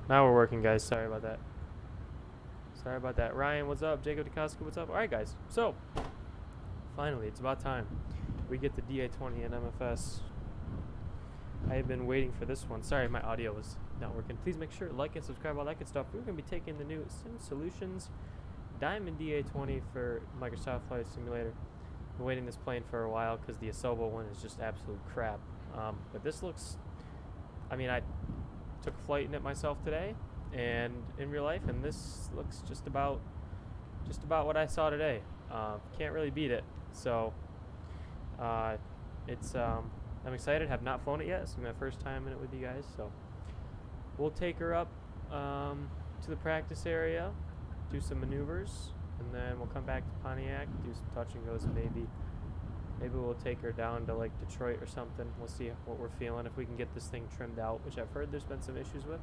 Now we're working, guys. Sorry about that. Sorry about that. Ryan, what's up? Jacob DeCosta, what's up? All right, guys. So, finally, it's about time. We get the DA20 and MFS. I have been waiting for this one. Sorry, my audio was not working. Please make sure to like and subscribe, all that good stuff. We're going to be taking the new SimSolutions Diamond DA20 for Microsoft Flight Simulator. Been waiting this plane for a while because the Asobo one is just absolute crap. But this looks, I mean, I took a flight in it myself today and in real life, and this looks just about what I saw today. Can't really beat it. So it's I'm excited. Have not flown it yet. It's my first time in it with you guys. So we'll take her up to the practice area, do some maneuvers, and then we'll come back to Pontiac, do some touch and goes. Maybe we'll take her down to like Detroit or something. We'll see what we're feeling, if we can get this thing trimmed out, which I've heard there's been some issues with,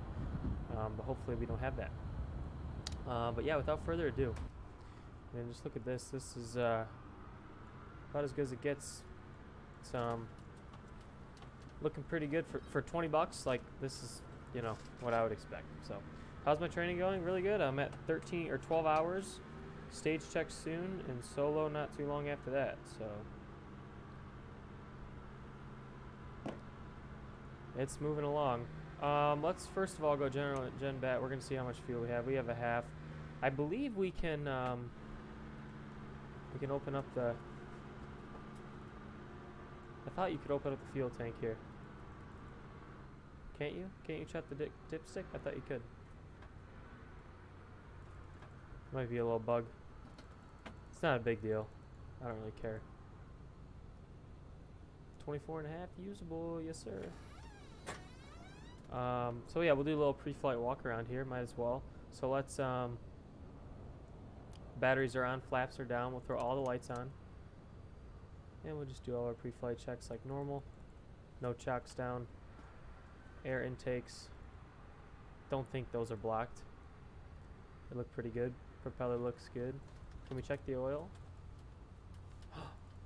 but hopefully we don't have that. But yeah, without further ado, and just look at this. This is about as good as it gets. It's looking pretty good for 20 bucks. Like, this is, you know, what I would expect. So how's my training going? Really good. I'm at 13 or 12 hours. Stage check soon, and solo not too long after that. So it's moving along. Let's first of all go gen bat. We're gonna see how much fuel we have. We have a half. I believe we can open up the. I thought you could open up the fuel tank here. Can't you? Can't you check the dipstick? I thought you could. Might be a little bug. It's not a big deal. I don't really care. 24 and a half usable, yes sir. So yeah, we'll do a little pre-flight walk around here, might as well. So let's, batteries are on, flaps are down, we'll throw all the lights on. And we'll just do all our pre-flight checks like normal. No chocks down. Air intakes. Don't think those are blocked. They look pretty good. Propeller looks good. Can we check the oil?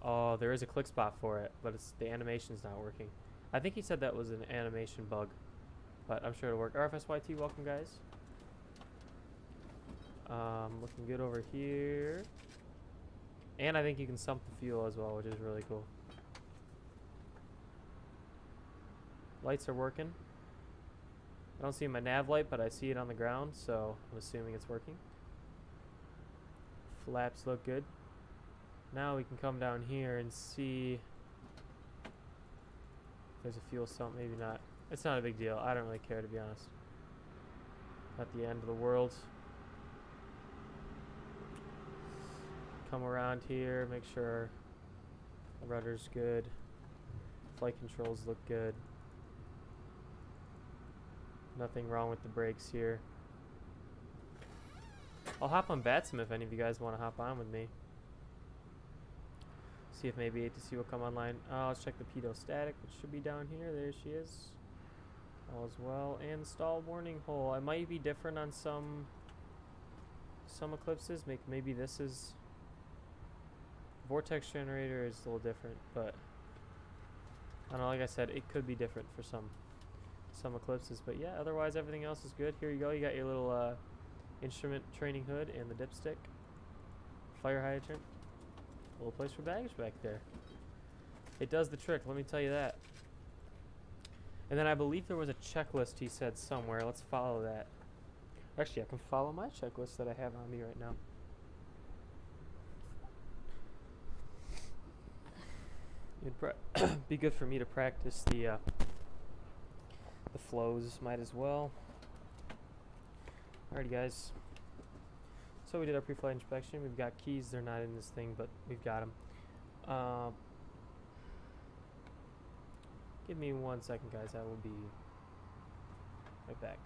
Oh, there is a click spot for it, but the animation's not working. I think he said that was an animation bug, but I'm sure it'll work. RFSYT, welcome guys. Looking good over here. And I think you can sump the fuel as well, which is really cool. Lights are working. I don't see my nav light, but I see it on the ground, so I'm assuming it's working. Flaps look good. Now we can come down here and see if there's a fuel sump. Maybe not. It's not a big deal. I don't really care, to be honest. Not the end of the world. Come around here, make sure the rudder's good. Flight controls look good. Nothing wrong with the brakes here. I'll hop on VATSIM if any of you guys want to hop on with me. See if maybe ATC will come online. Let's check the pitot static, which should be down here. There she is. All as well. And stall warning hole. It might be different on some eclipses. Maybe this is... Vortex generator is a little different, but I don't know, like I said, it could be different for some eclipses, but yeah, otherwise everything else is good. Here you go. You got your little instrument training hood and the dipstick, fire hydrant, a little place for baggage back there. It does the trick, let me tell you that. And then I believe there was a checklist he said somewhere. Let's follow that. Actually, I can follow my checklist that I have on me right now. It'd be good for me to practice the flows, might as well. Alrighty guys, so we did our pre-flight inspection. We've got keys, they're not in this thing, but we've got them. Give me 1 second guys, I will be right back.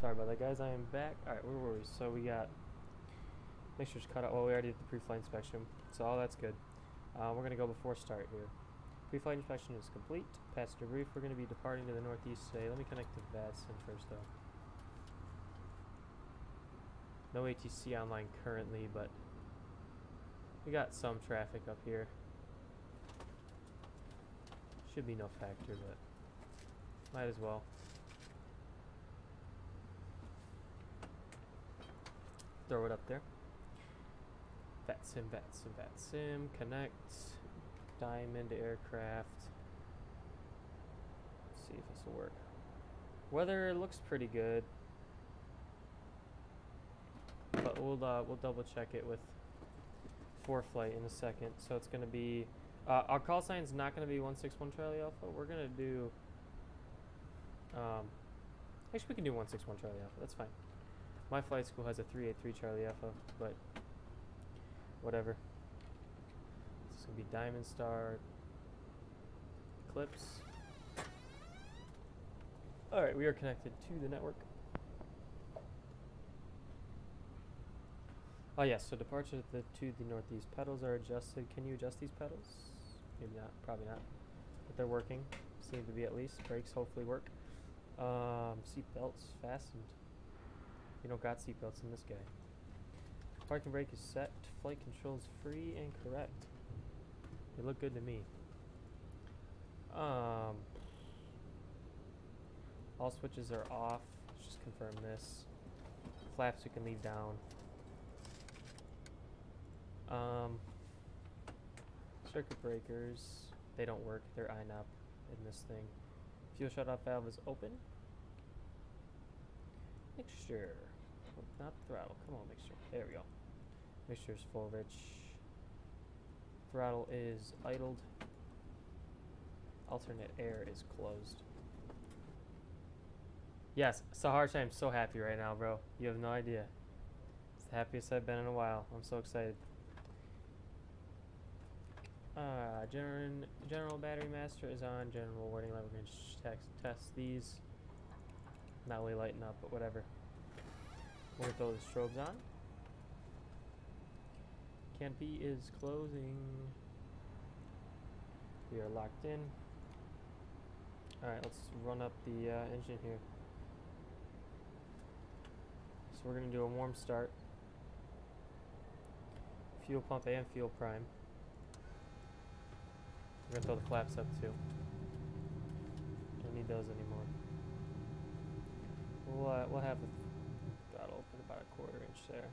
Sorry about that, guys. I am back. All right, where were we? So we got mixtures cut out. Well, we already did the pre-flight inspection, so all that's good. We're gonna go before start here. Pre-flight inspection is complete. Passenger brief. We're gonna be departing to the northeast today. Let me connect to VATSIM first, though. No ATC online currently, but we got some traffic up here. Should be no factor, but might as well. Throw it up there. VATSIM, VATSIM, VATSIM. Connect. Diamond aircraft. Let's see if this will work. Weather looks pretty good, but we'll double check it with ForeFlight in a second. So it's gonna be our call sign's not gonna be 161 Charlie Alpha. We're gonna do actually we can do 161 Charlie Alpha. That's fine. My flight school has a 383 Charlie Alpha, but whatever. This is gonna be Diamond Star Eclipse. All right, we are connected to the network. Oh yes, so departure to the northeast. Pedals are adjusted. Can you adjust these pedals? Maybe not, probably not. But they're working. Seem to be at least. Brakes hopefully work. Seat belts fastened. You don't got seat belts in this guy. Parking brake is set. Flight controls free and correct. They look good to me. All switches are off. Let's just confirm this. Flaps we can leave down. Circuit breakers, they don't work. They're INOP in this thing. Fuel shutoff valve is open. Mixture, not throttle. Come on, mixture. There we go. Mixture is full rich. Throttle is idled. Alternate air is closed. Yes, Saharsh, I am so happy right now, bro. You have no idea. It's the happiest I've been in a while. I'm so excited. General battery master is on. General warning light. We're going to test these. Not really lighting up, but whatever. We're going to throw the strobes on. Canopy is closing. We are locked in. Alright, let's run up the engine here. So we're going to do a warm start. Fuel pump and fuel prime. We're gonna throw the flaps up too. Don't need those anymore. We'll have the throttle open about a 1/4 inch there.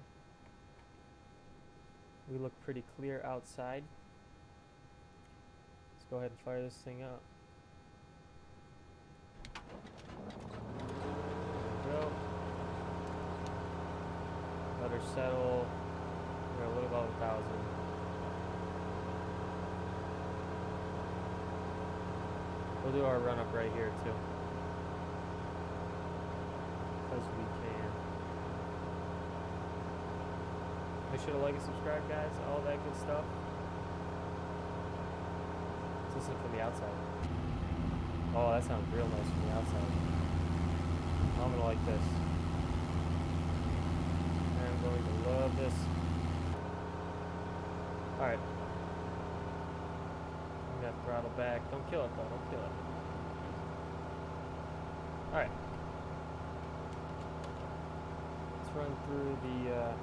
We look pretty clear outside. Let's go ahead and fire this thing up. There we go. Let her settle. We're a little above 1,000. We'll do our run up right here too, because we can. Make sure to like and subscribe, guys. All that good stuff. Let's listen from the outside. Oh, that sounds real nice from the outside. I'm gonna like this. I'm going to love this. All right. Got throttle back. Don't kill it though. Don't kill it. Alright. Let's run through the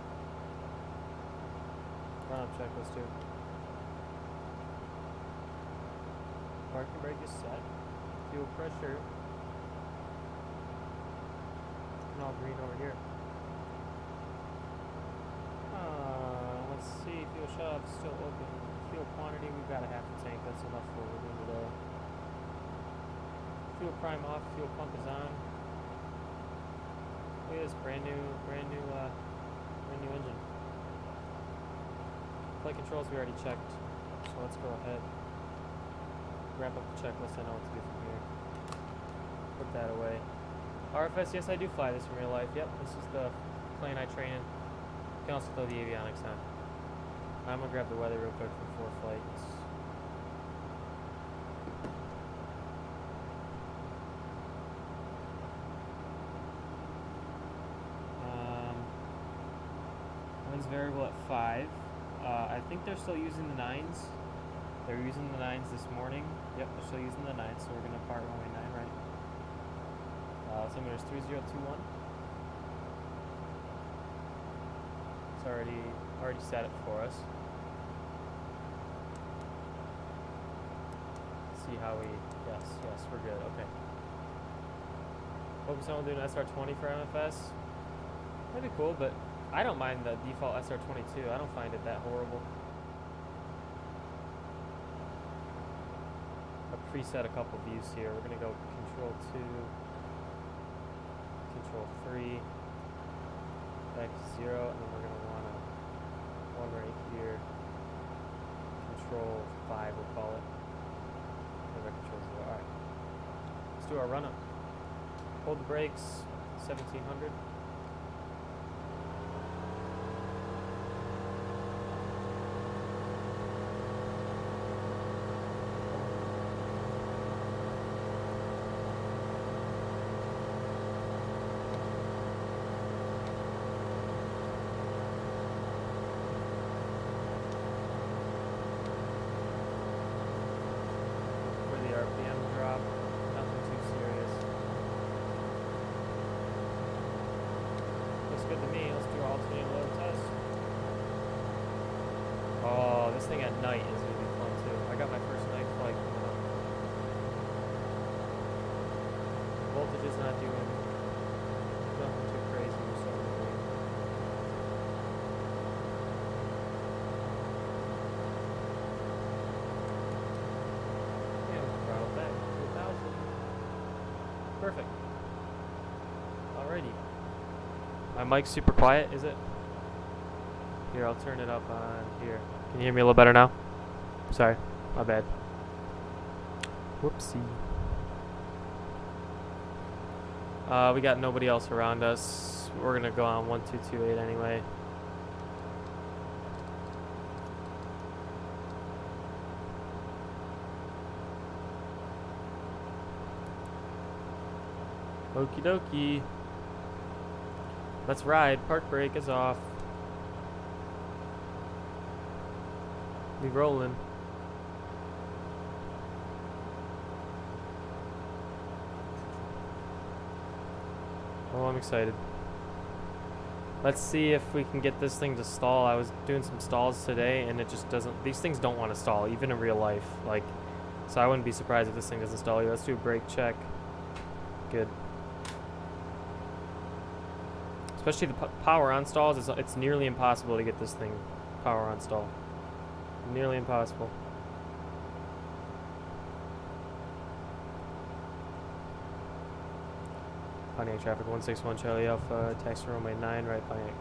run-up checklist here. Parking brake is set. Fuel pressure. And all green over here. Let's see. Fuel shutoff is still open. Fuel quantity, we've got a half a tank. That's enough for what we're doing today. Fuel prime off. Fuel pump is on. Look at this brand new engine. Flight controls we already checked, so let's go ahead. Wrap up the checklist. I know what to do from here. Put that away. RFS, yes, I do fly this in real life. Yep, this is the plane I train in. You can also throw the avionics on. I'm gonna grab the weather real quick for flights. Wind's variable at 5. I think they're still using the 9s. They're using the 9s this morning. Yep, they're still using the 9s, so we're going to part runway 9 right. Altimeter's 3021. It's already set it for us. Let's see how we, yes, we're good, okay. Focus on doing SR20 for MFS. That'd be cool, but I don't mind the default SR22. I don't find it that horrible. I've preset a couple views here. We're gonna go Control 2, Control 3, back to 0, and then we're gonna want one right here. Control 5, we'll call it. Control 0. All right. Let's do our run up. Hold the brakes. 1700. Good to me. Let's do our alternating load test. Oh, this thing at night is going to be fun too. I got my first night flight coming up. Voltage is not doing nothing too crazy or something. Yeah, we can throttle back to 1,000. Perfect. Alrighty. My mic's super quiet, is it? Here, I'll turn it up on here. Can you hear me a little better now? Sorry, my bad. Whoopsie. We got nobody else around us. We're gonna go on 1228 anyway. Okie dokie. Let's ride. Park brake is off. We rolling. Oh, I'm excited. Let's see if we can get this thing to stall. I was doing some stalls today and it just doesn't, these things don't want to stall, even in real life. Like, so I wouldn't be surprised if this thing doesn't stall. Let's do a brake check. Good. Especially the power on stalls, it's nearly impossible to get this thing power on stall. Nearly impossible. Pontiac traffic 161 Charlie Alpha, taxi runway 9 right Pontiac.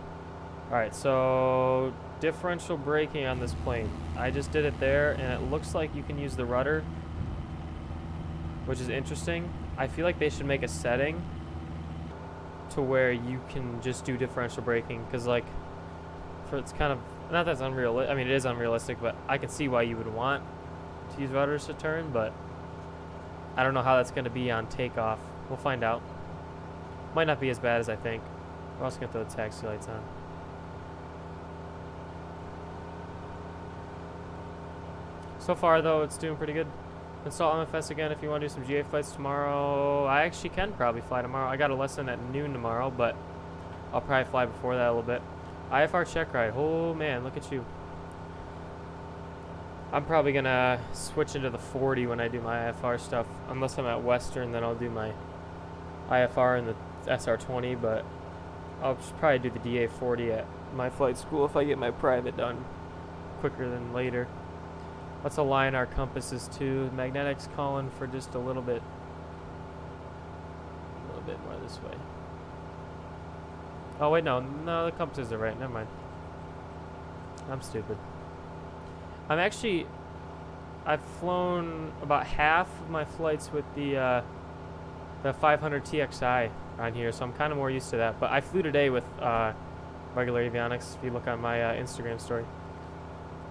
Alright, so differential braking on this plane. I just did it there and it looks like you can use the rudder, which is interesting. I feel like they should make a setting to where you can just do differential braking, because like it's kind of, not that's unrealistic, I mean it is unrealistic, but I can see why you would want to use rudders to turn, but I don't know how that's going to be on takeoff. We'll find out. Might not be as bad as I think. We're also going to throw the taxi lights on. So far though, it's doing pretty good. Install MFS again if you want to do some GA flights tomorrow. I actually can probably fly tomorrow. I got a lesson at noon tomorrow, but I'll probably fly before that a little bit. IFR check ride. Oh man, look at you. I'm probably going to switch into the 40 when I do my IFR stuff. Unless I'm at Western, then I'll do my IFR in the SR20, but I'll just probably do the DA40 at my flight school if I get my private done quicker than later. Let's align our compasses too. Magnetic's calling for just a little bit more this way. Oh wait, no, the compasses are right. Never mind. I'm stupid. I've flown about half of my flights with the 500 TXI on here, so I'm kind of more used to that. But I flew today with regular avionics. If you look on my Instagram story.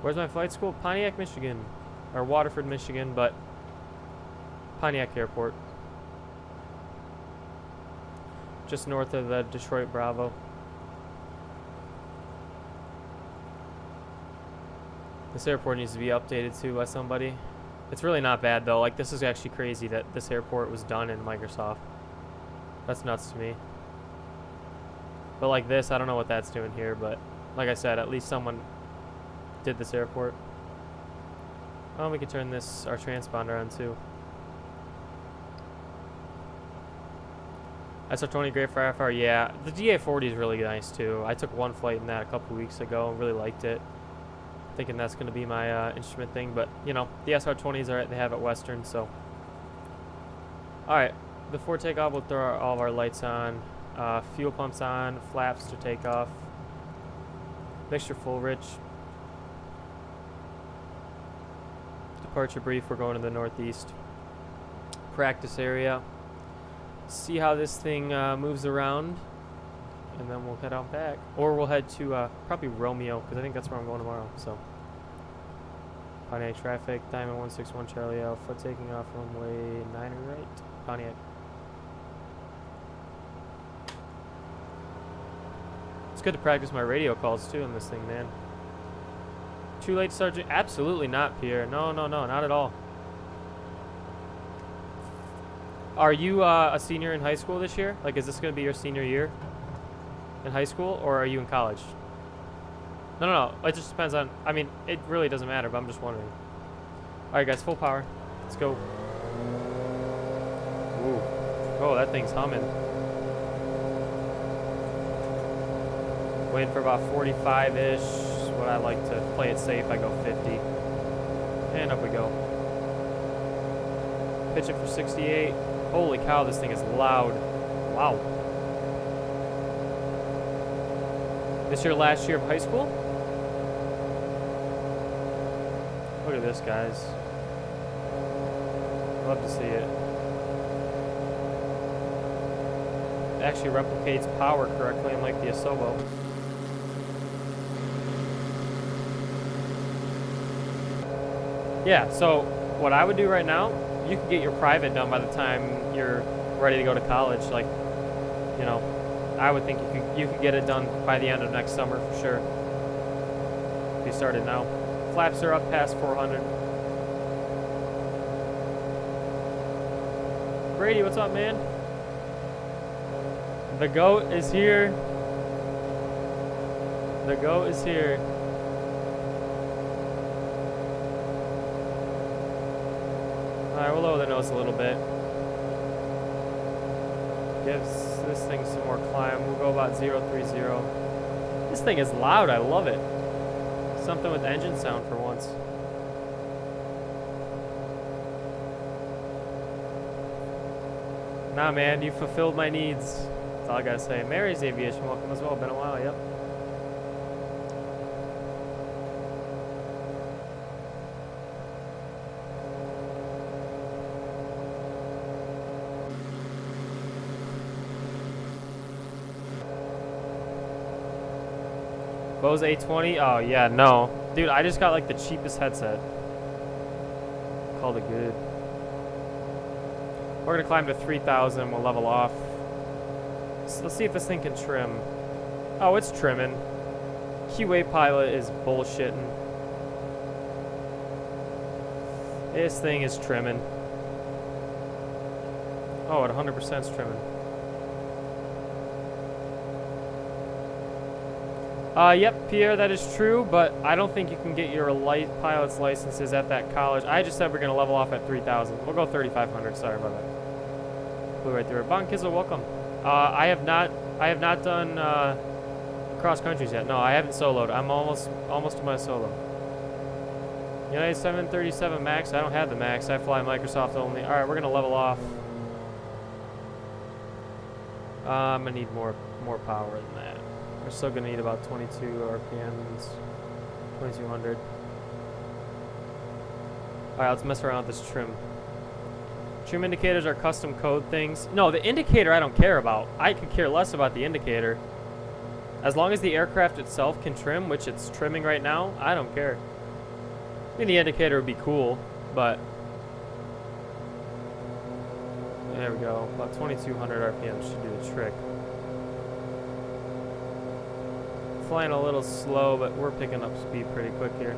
Where's my flight school? Pontiac, Michigan. Or Waterford, Michigan, but Pontiac Airport. Just north of the Detroit Bravo. This airport needs to be updated too by somebody. It's really not bad though. Like, this is actually crazy that this airport was done in Microsoft. That's nuts to me. But like this, I don't know what that's doing here, but like I said, at least someone did this airport. Oh, we can turn this, our transponder on too. SR20 great for IFR, yeah. The DA40 is really nice too. I took one flight in that a couple weeks ago and really liked it. Thinking that's going to be my instrument thing, but you know, the SR20s are they have at Western, so. Alright, before takeoff, we'll throw all of our lights on. Fuel pumps on, flaps to take off. Mixture full, Rich. Departure brief, we're going to the northeast. Practice area. See how this thing moves around, and then we'll head out back. Or we'll head to probably Romeo, because I think that's where I'm going tomorrow. So, Pontiac traffic, Diamond 161 Charlie Alpha, taking off runway 9 right, Pontiac. It's good to practice my radio calls too in this thing, man. Too late to start? Absolutely not, Pierre. No, no, no, not at all. Are you a senior in high school this year? Like, is this going to be your senior year in high school, or are you in college? No, no, no. It just depends on, I mean, it really doesn't matter, but I'm just wondering. All right, guys, full power. Let's go. Ooh. Oh, that thing's humming. Waiting for about 45-ish. What I like to play it safe, I go 50. And up we go. Pitch it for 68. Holy cow, this thing is loud. Wow. This your last year of high school? Look at this, guys. Love to see it. It actually replicates power correctly, unlike the Asobo. Yeah, so what I would do right now, you could get your private done by the time you're ready to go to college. Like, you know, I would think you could get it done by the end of next summer for sure. If you started now. Flaps are up past 400. Brady, what's up, man? The GOAT is here. The GOAT is here. Alright, we'll lower the nose a little bit. Gives this thing some more climb. We'll go about 030. This thing is loud. I love it. Something with engine sound for once. Nah, man, you fulfilled my needs. That's all I gotta say. Mary's Aviation, welcome as well. Been a while, yep. Bose A20? Oh, yeah, no. Dude, I just got like the cheapest headset. Called it good. We're gonna climb to 3,000. We'll level off. So let's see if this thing can trim. Oh, it's trimming. QA pilot is bullshitting. This thing is trimming. Oh, at 100% is trimming. Yep, Pierre, that is true, but I don't think you can get your pilot's licenses at that college. I just said we're going to level off at 3,000. We'll go 3,500. Sorry about that. Flew right through it. Bon Kizzle, welcome. I have not done cross countries yet. No, I haven't soloed. I'm almost to my solo. United 737 Max. I don't have the Max. I fly Microsoft only. All right, we're going to level off. I'm going to need more power than that. We're still going to need about 22 RPMs, 2200. Alright, let's mess around with this trim. Trim indicators are custom code things. No, the indicator I don't care about. I could care less about the indicator. As long as the aircraft itself can trim, which it's trimming right now, I don't care. I mean, the indicator would be cool, but... There we go. About 2200 RPM should do the trick. Flying a little slow, but we're picking up speed pretty quick here.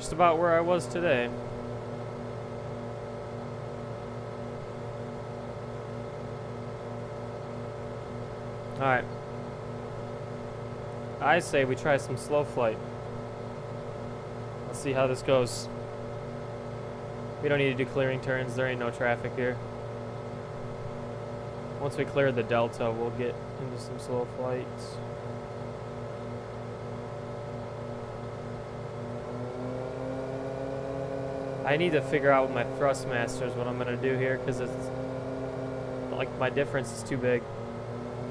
just about where I was today. Alright. I say we try some slow flight. Let's see how this goes. We don't need to do clearing turns. There ain't no traffic here. Once we clear the Delta, we'll get into some slow flights. I need to figure out with my thrustmasters what I'm gonna do here, because it's like my difference is too big.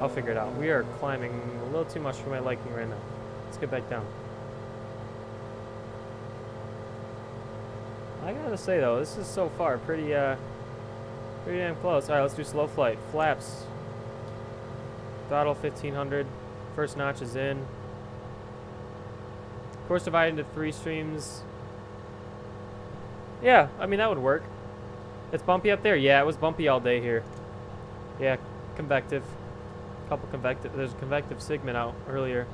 I'll figure it out. We are climbing a little too much for my liking right now. Let's get back down. I gotta say though, this is so far pretty damn close. Alright, let's do slow flight. Flaps. Throttle 1500. First notch is in. Course divided into 3 streams. Yeah, I mean that would work. It's bumpy up there? Yeah, it was bumpy all day here. Yeah, convective. Couple convective. There's a convective segment out earlier.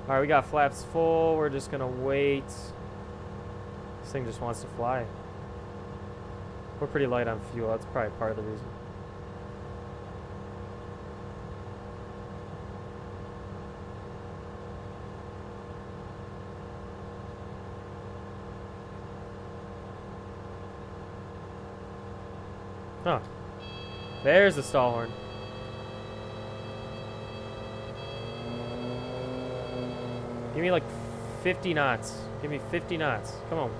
Alright, we got flaps full. We're just gonna wait. This thing just wants to fly. We're pretty light on fuel. That's probably part of the reason. Huh. There's the stall horn. Give me like 50 knots. Give me 50 knots. Come on.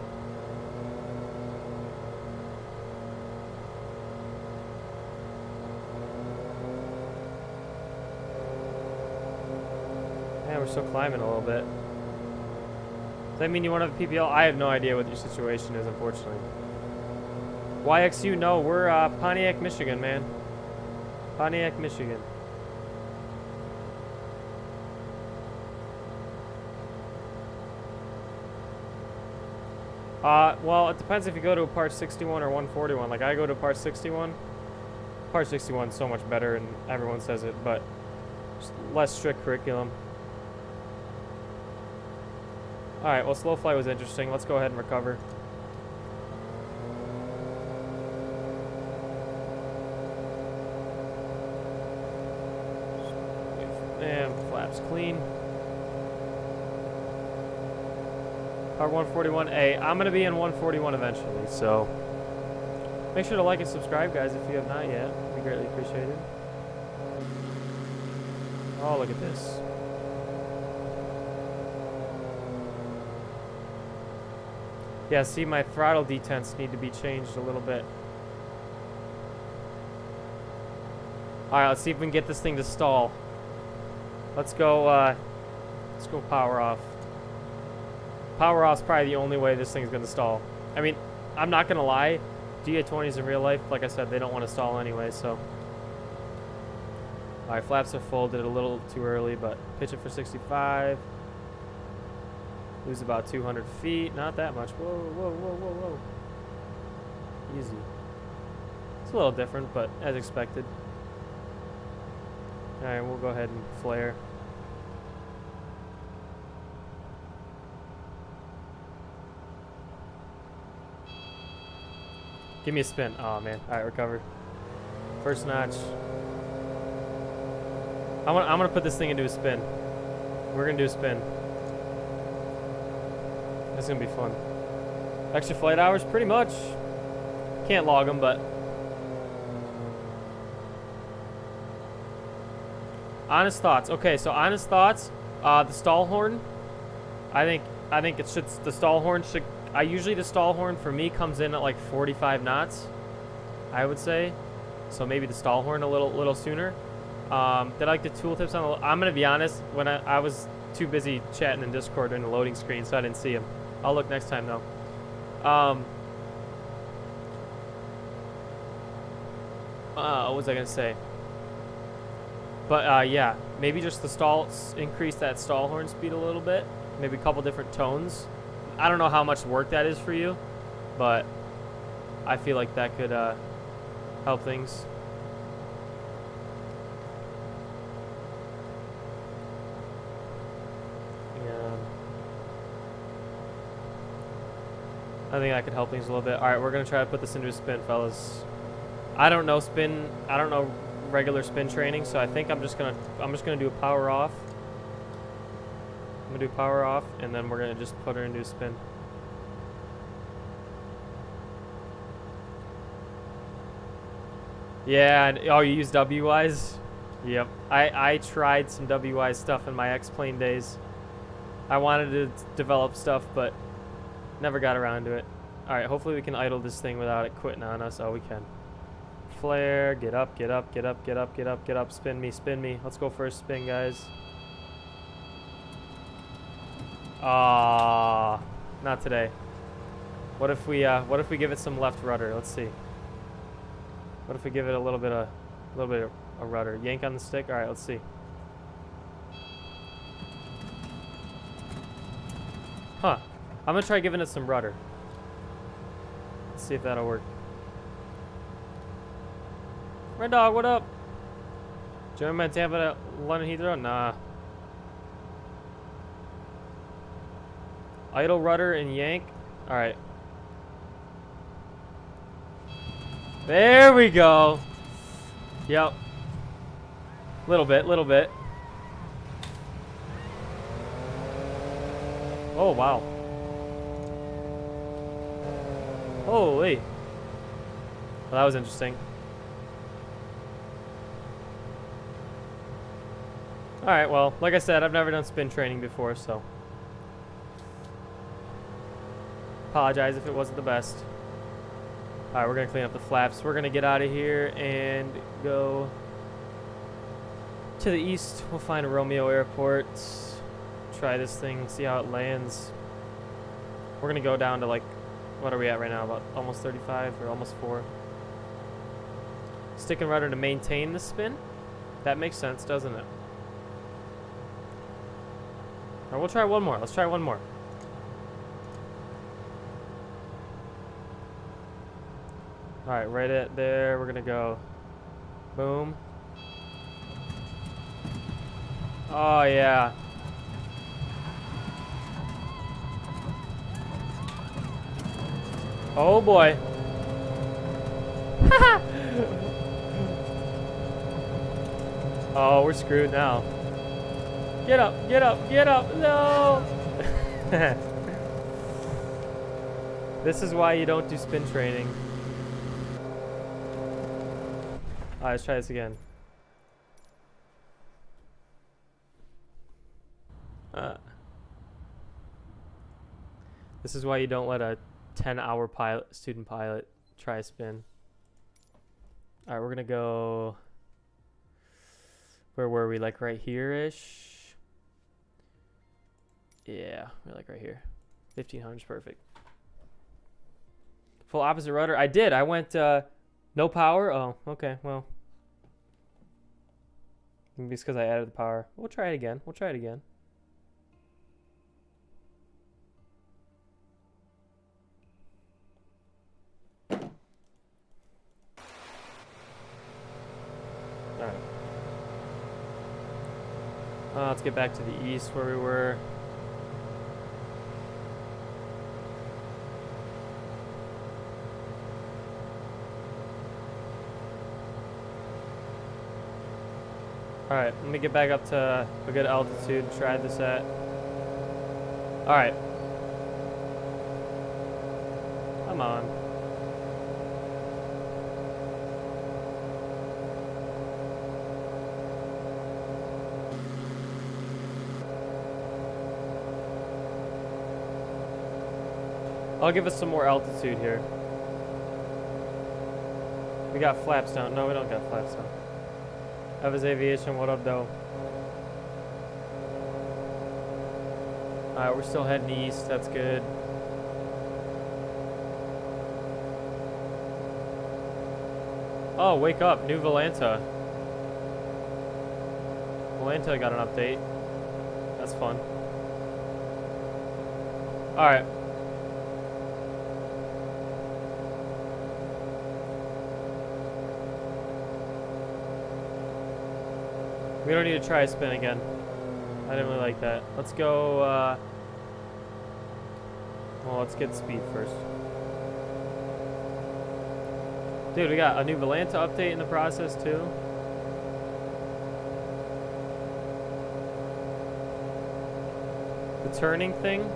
Yeah, we're still climbing a little bit. Does that mean you want to have PPL? I have no idea what your situation is, unfortunately. YXU, no, we're Pontiac, Michigan, man. Pontiac, Michigan. Well, it depends if you go to a Part 61 or 141. Like, I go to Part 61. Part 61 is so much better, and everyone says it, but just less strict curriculum. Alright, well, slow flight was interesting. Let's go ahead and recover. And flaps clean. Part 141A. I'm going to be in 141 eventually, so make sure to like and subscribe, guys, if you have not yet. It'd be greatly appreciated. Oh, look at this. Yeah, see, my throttle detents need to be changed a little bit. Alright, let's see if we can get this thing to stall. Let's go power off. Power off's probably the only way this thing's gonna stall. I mean, I'm not gonna lie, DA20s in real life, like I said, they don't want to stall anyway, so. Alright, flaps are full, did it a little too early, but pitch it for 65. Lose about 200 feet, not that much. Whoa, whoa, whoa, whoa, whoa. Easy. It's a little different, but as expected. Alright, we'll go ahead and flare. Give me a spin. Oh man. Alright, recover. First notch. I'm gonna put this thing into a spin. We're gonna do a spin. This is gonna be fun. Extra flight hours, pretty much. Can't log them, but honest thoughts. Okay, so honest thoughts. The stall horn. I think it should. The stall horn should. Usually the stall horn for me comes in at like 45 knots. I would say. So maybe the stall horn a little sooner. Did I like the tooltips on the? I'm gonna be honest. When I was too busy chatting in Discord during the loading screen, so I didn't see them. I'll look next time though. What was I gonna say? But yeah, maybe just the stall, increase that stall horn speed a little bit. Maybe a couple different tones. I don't know how much work that is for you, but I feel like that could help things. I think that could help things a little bit. All right, we're gonna try to put this into a spin, fellas. I don't know spin. I don't know regular spin training, so I think I'm just gonna do a power off. I'm gonna do power off, and then we're gonna just put her into a spin. Yeah. Oh, you use WIs? Yep. I tried some WI stuff in my X-Plane days. I wanted to develop stuff, but never got around to it. Alright, hopefully we can idle this thing without it quitting on us. Oh, we can. Flare, get up, get up, get up, get up, get up, get up. Spin me, spin me. Let's go for a spin, guys. Ah, not today. What if we give it some left rudder? Let's see. What if we give it a little bit of a rudder? Yank on the stick. All right, let's see. Huh. I'm gonna try giving it some rudder. Let's see if that'll work. Red Dog, what up? Join my Tampa to London Heathrow? Nah. Idle rudder and yank. All right. There we go. Yep. Little bit, little bit. Oh, wow. Holy. Well, that was interesting. Alright, well, like I said, I've never done spin training before, so apologize if it wasn't the best. Alright, we're going to clean up the flaps. We're going to get out of here and go to the east. We'll find a Romeo Airport. Try this thing, see how it lands. We're going to go down to, like, what are we at right now? About almost 35 or almost 4. Stick and rudder to maintain the spin. That makes sense, doesn't it? Alright, we'll try one more. Let's try one more. Alright, right at there, we're gonna go. Boom. Oh, yeah. Oh, boy. Oh, we're screwed now. Get up, get up, get up. No. This is why you don't do spin training. Alright, let's try this again. This is why you don't let a 10-hour student pilot try a spin. Alright, we're gonna go. Where were we? Like right here-ish? Yeah, we're like right here. 1500's perfect. Full opposite rudder. I did. I went no power. Oh, okay. Well, maybe it's because I added the power. We'll try it again. We'll try it again. Alright. Let's get back to the east where we were. Alright, let me get back up to a good altitude, try this at. Alright. Come on. I'll give us some more altitude here. We got flaps down. No, we don't got flaps down. Aviation, what up, though? Alright, we're still heading east. That's good. Oh, wake up. New Volanta. Volanta got an update. That's fun. Alright. We don't need to try a spin again. I didn't really like that. Let's go, well, let's get speed first. Dude, we got a new Volanta update in the process too. The turning thing.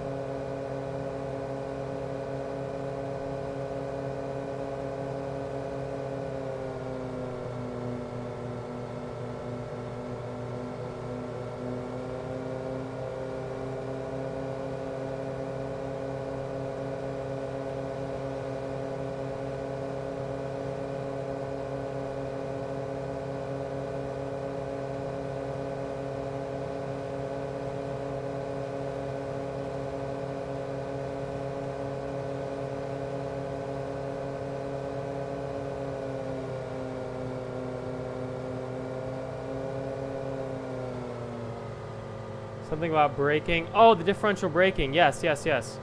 Something about braking. Oh, the differential braking. Yes, yes, yes.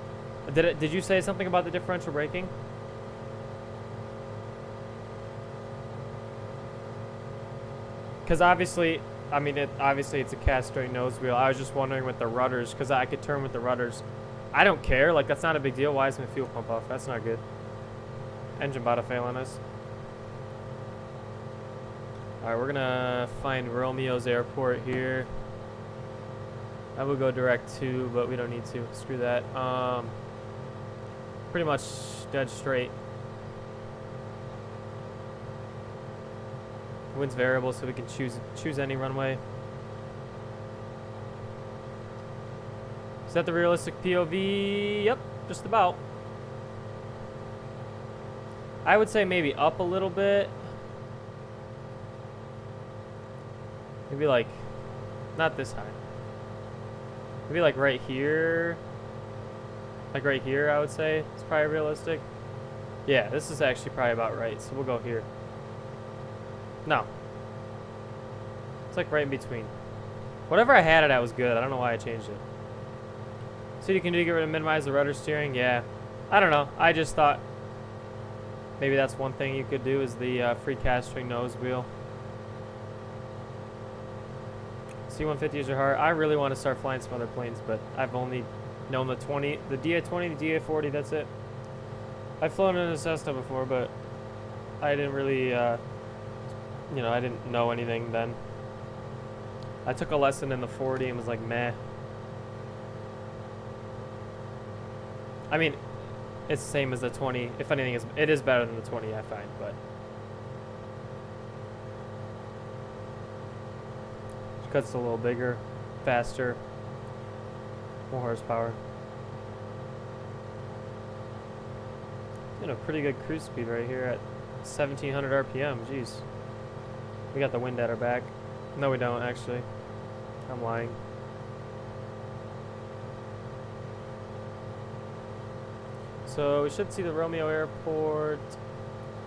Did you say something about the differential braking? Because obviously, I mean, obviously it's a cast-straight nose wheel. I was just wondering with the rudders, because I could turn with the rudders. I don't care. Like, that's not a big deal. Why is my fuel pump off? That's not good. Engine about to fail on us. All right, we're gonna find Romeo's airport here. I will go direct to, but we don't need to. Screw that. Pretty much dead straight. Wind's variable, so we can choose any runway. Is that the realistic POV? Yep, just about. I would say maybe up a little bit. Maybe like, not this high. Maybe like right here. Like right here, I would say. It's probably realistic. Yeah, this is actually probably about right. So we'll go here. No. It's like right in between. Whatever I had it at was good. I don't know why I changed it. See what you can do to get rid of minimize the rudder steering? Yeah. I don't know. I just thought maybe that's one thing you could do is the free cast string nose wheel. C-150s are hard. I really want to start flying some other planes, but I've only known the DA20, the DA40, that's it. I've flown in a Cessna before, but I didn't really, you know, I didn't know anything then. I took a lesson in the 40 and was like, meh. I mean, it's the same as the 20. If anything, it is better than the 20, I find, but. Cuts a little bigger, faster, more horsepower. Got a pretty good cruise speed right here at 1700 RPM. Jeez. We got the wind at our back. No, we don't actually. I'm lying. So we should see the Romeo Airport.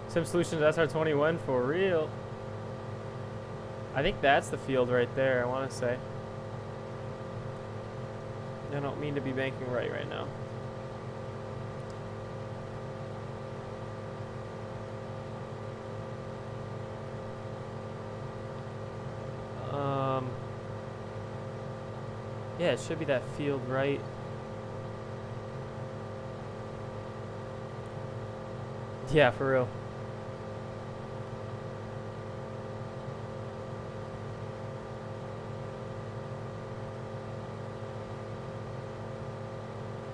SimSolutions SR21 for real. I think that's the field right there, I want to say. I don't mean to be banking right now. Yeah, it should be that field right. Yeah, for real.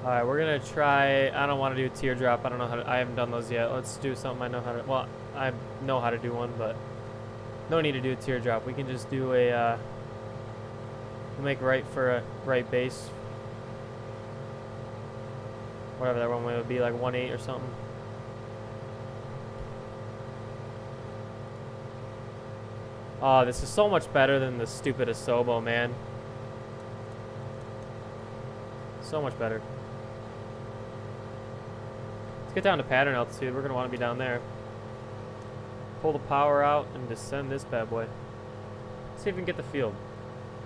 Alright, we're gonna try. I don't want to do a teardrop. I don't know how to. I haven't done those yet. Let's do something I know how to. Well, I know how to do one, but no need to do a teardrop. We can just do a. We'll make right for a right base. Whatever that runway would be, like 1.8 or something. Oh, this is so much better than the stupid Asobo, man. So much better. Let's get down to pattern altitude. We're going to want to be down there. Pull the power out and descend this bad boy. See if we can get the field.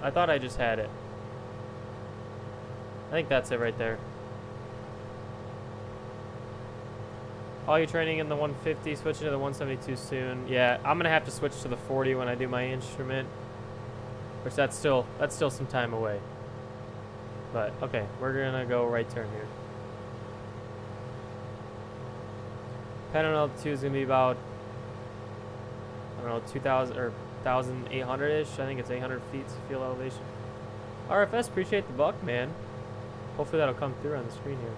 I thought I just had it. I think that's it right there. All your training in the 150, switching to the 172 soon. Yeah, I'm going to have to switch to the 40 when I do my instrument. Which that's still some time away. But, okay, we're going to go right turn here. Pattern altitude is going to be about don't know, 2,000 or 1,800-ish. I think it's 800 feet field elevation. RFS, appreciate the buck, man. Hopefully that'll come through on the screen here.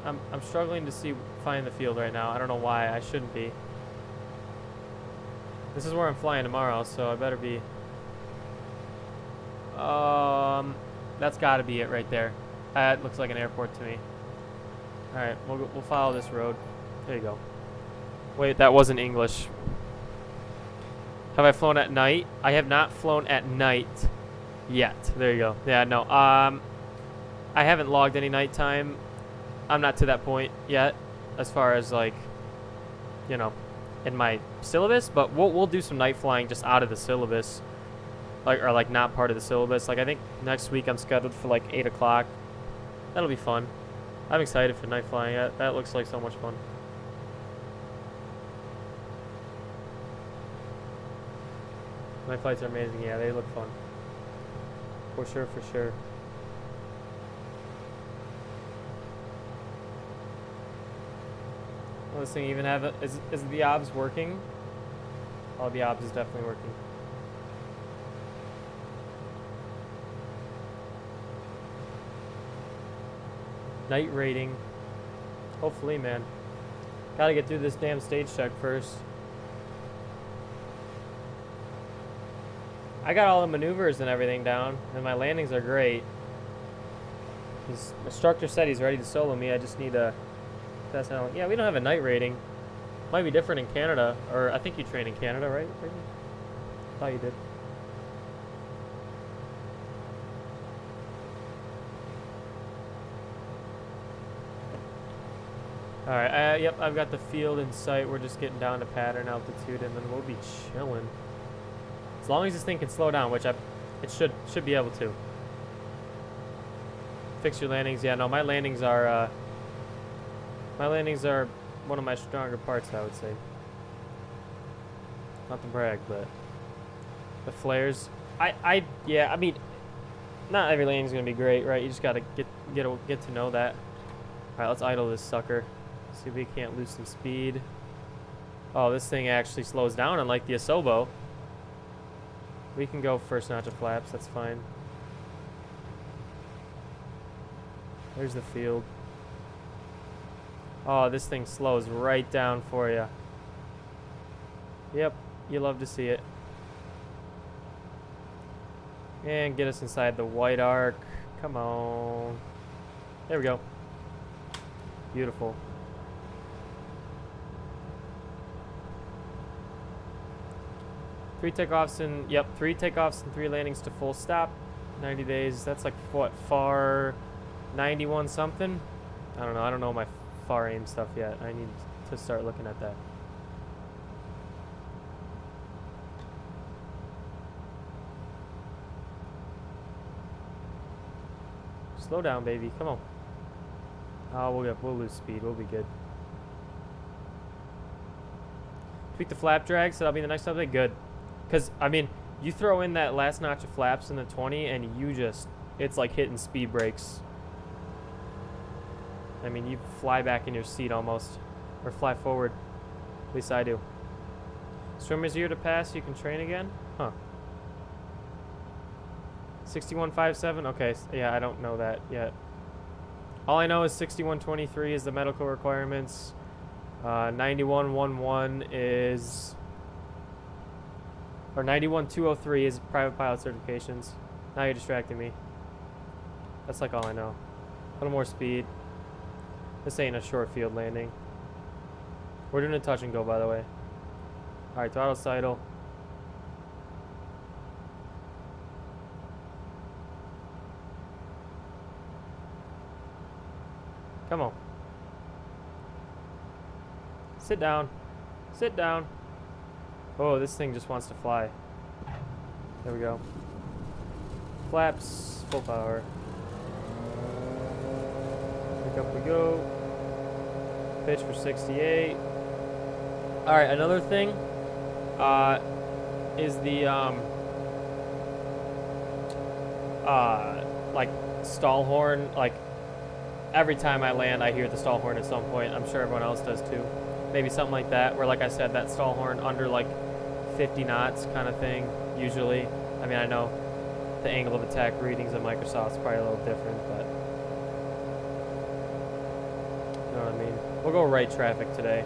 I'm struggling to find the field right now. I don't know why. I shouldn't be. This is where I'm flying tomorrow, so I better be. That's got to be it right there. That looks like an airport to me. All right, we'll follow this road. There you go. Wait, that wasn't English. Have I flown at night? I have not flown at night yet. There you go. Yeah, no. I haven't logged any nighttime. I'm not to that point yet, as far as like, you know, in my syllabus. But we'll do some night flying just out of the syllabus, like not part of the syllabus. Like I think next week I'm scheduled for like 8 o'clock. That'll be fun. I'm excited for night flying. That looks like so much fun. Night flights are amazing. Yeah, they look fun. For sure, for sure. Oh, this thing even have it? Is the obs working? Oh, the obs is definitely working. Night rating. Hopefully, man. Gotta get through this damn stage check first. I got all the maneuvers and everything down, and my landings are great. His instructor said he's ready to solo me. I just need to test out. Yeah, we don't have a night rating. Might be different in Canada, or I think you train in Canada, right? Thought you did. All right, yep, I've got the field in sight. We're just getting down to pattern altitude, and then we'll be chilling. As long as this thing can slow down, which it should be able to. Fix your landings. Yeah, no, my landings are one of my stronger parts, I would say. Not to brag, but the flares. Yeah, I mean, not every landing's gonna be great, right? You just gotta get to know that. All right, let's idle this sucker. See if we can't lose some speed. Oh, this thing actually slows down, unlike the Asobo. We can go first notch of flaps, that's fine. There's the field. Oh, this thing slows right down for you. Yep, you love to see it. And get us inside the white arc. Come on. There we go. Beautiful. Three takeoffs and 3 landings to full stop. 90 days. That's like what, FAR 91 something? I don't know. I don't know my FAR aim stuff yet. I need to start looking at that. Slow down, baby. Come on. Oh, we'll lose speed. We'll be good. Tweak the flap drag, so that'll be the next update. Good. Because, I mean, you throw in that last notch of flaps in the 20, and it's like hitting speed brakes. I mean, you fly back in your seat almost. Or fly forward. At least I do. Swimmer's year to pass, you can train again? Huh. 6157? Okay, yeah, I don't know that yet. All I know is 6123 is the medical requirements. 9111 is... Or 91203 is private pilot certifications. Now you're distracting me. That's like all I know. A little more speed. This ain't a short field landing. We're doing a touch and go, by the way. Alright, throttle sidle. Come on. Sit down. Sit down. Oh, this thing just wants to fly. There we go. Flaps, full power. Pick up we go. Pitch for 68. Alright, another thing is the like stall horn, like every time I land, I hear the stall horn at some point. I'm sure everyone else does too. Maybe something like that, where like I said, that stall horn under like 50 knots kind of thing, usually. I mean, I know the angle of attack readings of Microsoft's probably a little different, but you know what I mean. We'll go right traffic today.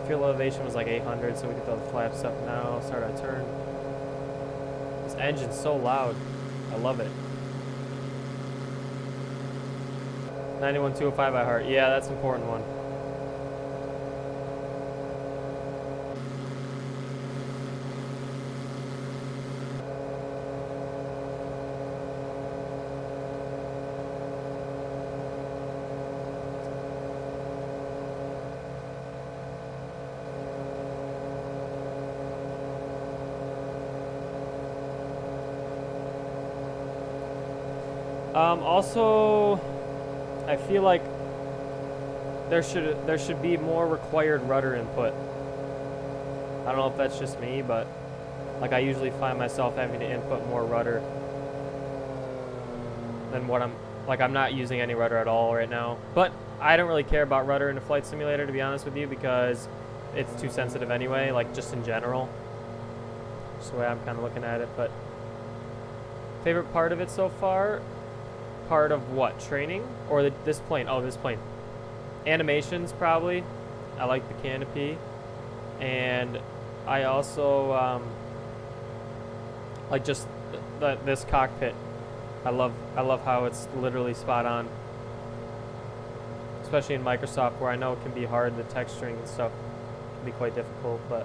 Fuel elevation was like 800, so we can throw the flaps up now, start our turn. This engine's so loud. I love it. 91205 by heart. Yeah, that's an important one. Also, I feel like there should be more required rudder input. I don't know if that's just me, but like I usually find myself having to input more rudder than what I'm not using any rudder at all right now. But I don't really care about rudder in a flight simulator, to be honest with you, because it's too sensitive anyway, like just in general. Just the way I'm kind of looking at it. But favorite part of it so far? Part of what? Training? Or this plane? Oh, this plane. Animations, probably. I like the canopy. And I also like just this cockpit. I love how it's literally spot on. Especially in Microsoft, where I know it can be hard, the texturing and stuff can be quite difficult, but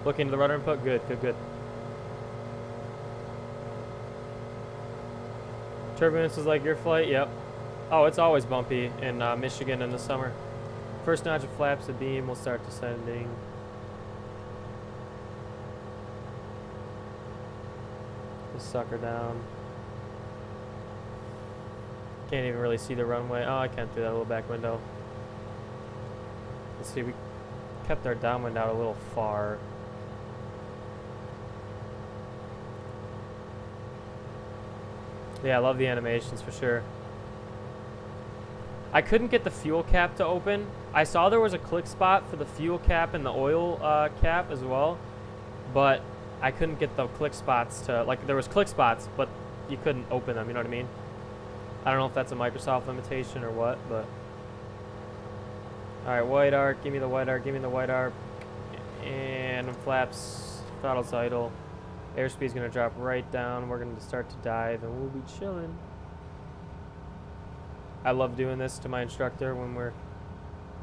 looking to the rudder input, good. Turbulence is like your flight? Yep. Oh, it's always bumpy in Michigan in the summer. First notch of flaps, the beam will start descending. This sucker down. Can't even really see the runway. Oh, I can't through that little back window. Let's see, we kept our downwind out a little far. Yeah, I love the animations for sure. I couldn't get the fuel cap to open. I saw there was a click spot for the fuel cap and the oil cap as well, but I couldn't get the click spots to, like, there was click spots, but you couldn't open them, you know what I mean? I don't know if that's a Microsoft limitation or what, but. Alright, white arc, give me the white arc. And flaps, throttle's idle. Airspeed's gonna drop right down. We're gonna start to dive and we'll be chilling. I love doing this to my instructor when we're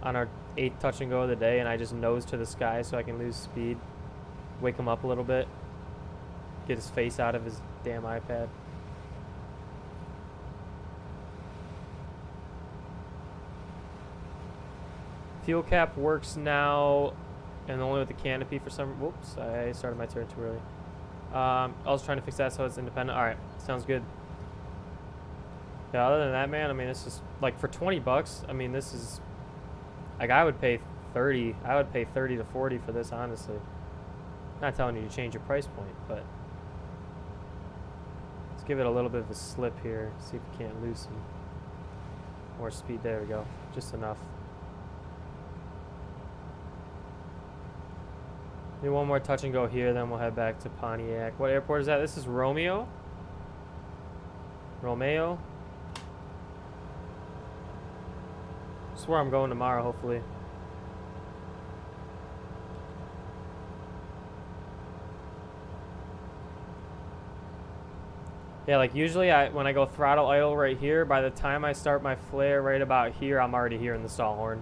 on our 8th touch and go of the day and I just nose to the sky so I can lose speed. Wake him up a little bit. Get his face out of his damn iPad. Fuel cap works now and only with the canopy for some. Whoops, I started my turn too early. I was trying to fix that so it's independent. Alright, sounds good. Yeah, other than that, man, I mean, this is like for 20 bucks. I mean, this is like I would pay 30. I would pay 30 to 40 for this, honestly. Not telling you to change your price point, but let's give it a little bit of a slip here. See if we can't lose some more speed. There we go. Just enough. Do one more touch and go here, then we'll head back to Pontiac. What airport is that? This is Romeo. Romeo. That's where I'm going tomorrow, hopefully. Yeah, like usually when I go throttle idle right here, by the time I start my flare right about here, I'm already hearing the stall horn.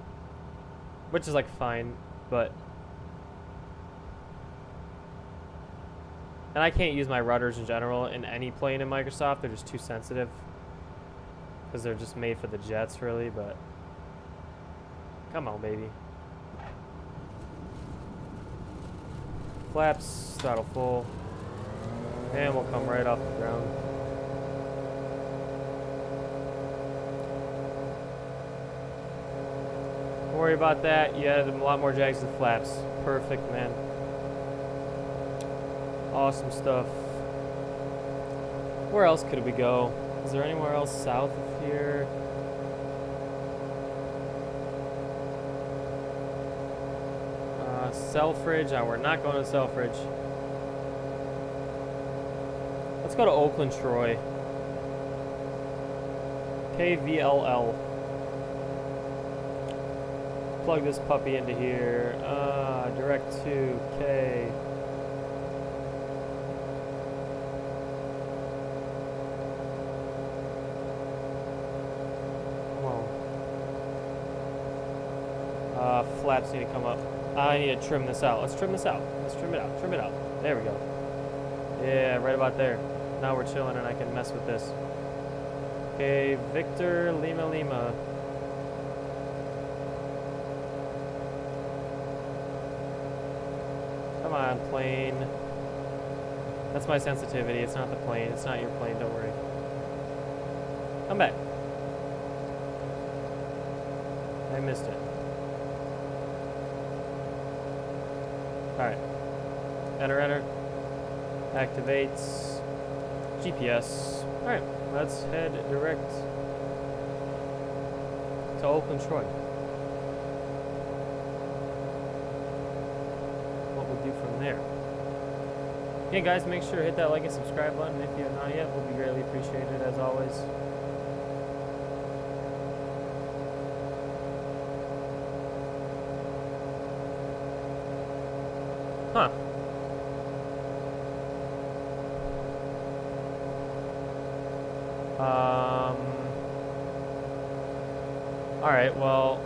Which is like fine, but and I can't use my rudders in general in any plane in Microsoft. They're just too sensitive. Because they're just made for the jets, really, but come on, baby. Flaps, throttle full. And we'll come right off the ground. Don't worry about that. You added a lot more jags to the flaps. Perfect, man. Awesome stuff. Where else could we go? Is there anywhere else south of here? Selfridge. We're not going to Selfridge. Let's go to Oakland, Troy. KVLL. Plug this puppy into here. Direct to K. Come on. Flaps need to come up. I need to trim this out. Let's trim this out. Let's trim it out. Trim it out. There we go. Yeah, right about there. Now we're chilling and I can mess with this. Okay, Victor Lima Lima. Come on, plane. That's my sensitivity. It's not the plane. It's not your plane. Don't worry. Come back. I missed it. Alright. Enter, enter. Activates. GPS. Alright. Let's head direct to Oakland, Troy. What we'll do from there. Hey guys, make sure to hit that like and subscribe button if you have not yet. Will be greatly appreciated as always. Huh. Alright, well,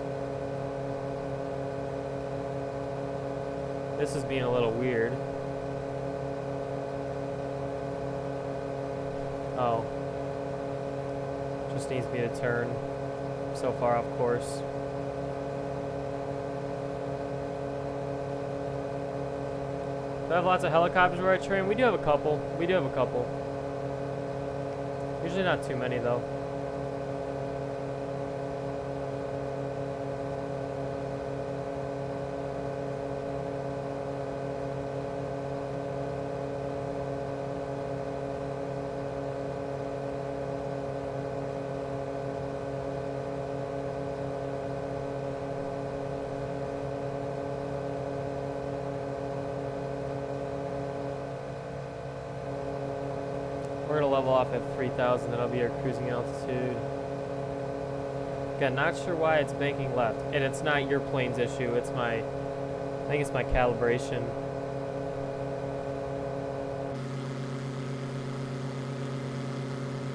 this is being a little weird. Oh. Just needs me to turn so far off course. Do I have lots of helicopters where I train? We do have a couple. We do have a couple. Usually not too many though. We're gonna level off at 3,000, that'll be our cruising altitude. Again, not sure why it's banking left. And it's not your plane's issue, it's my, I think it's my calibration.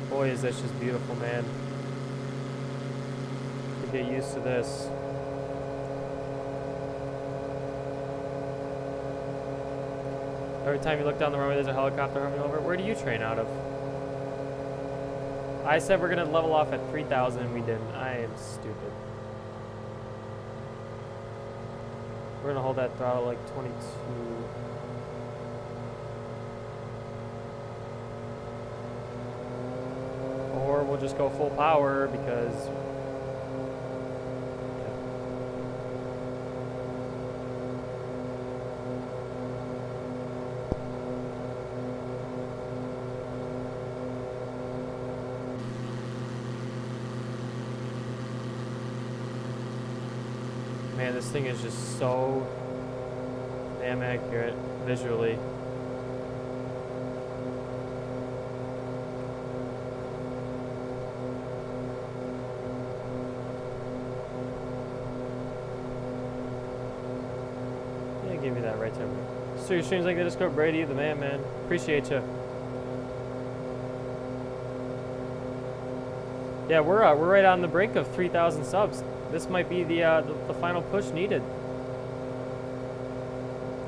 Boy, is this just beautiful, man. You get used to this. Every time you look down the runway, there's a helicopter hovering over. Where do you train out of? I said we're gonna level off at 3,000 and we didn't. I am stupid. We're gonna hold that throttle like 22. Or we'll just go full power because man, this thing is just so damn accurate visually. Yeah, give me that right there. So your streams like the Discord, Brady, the man. Appreciate you. Yeah, we're right on the brink of 3,000 subs. This might be the final push needed.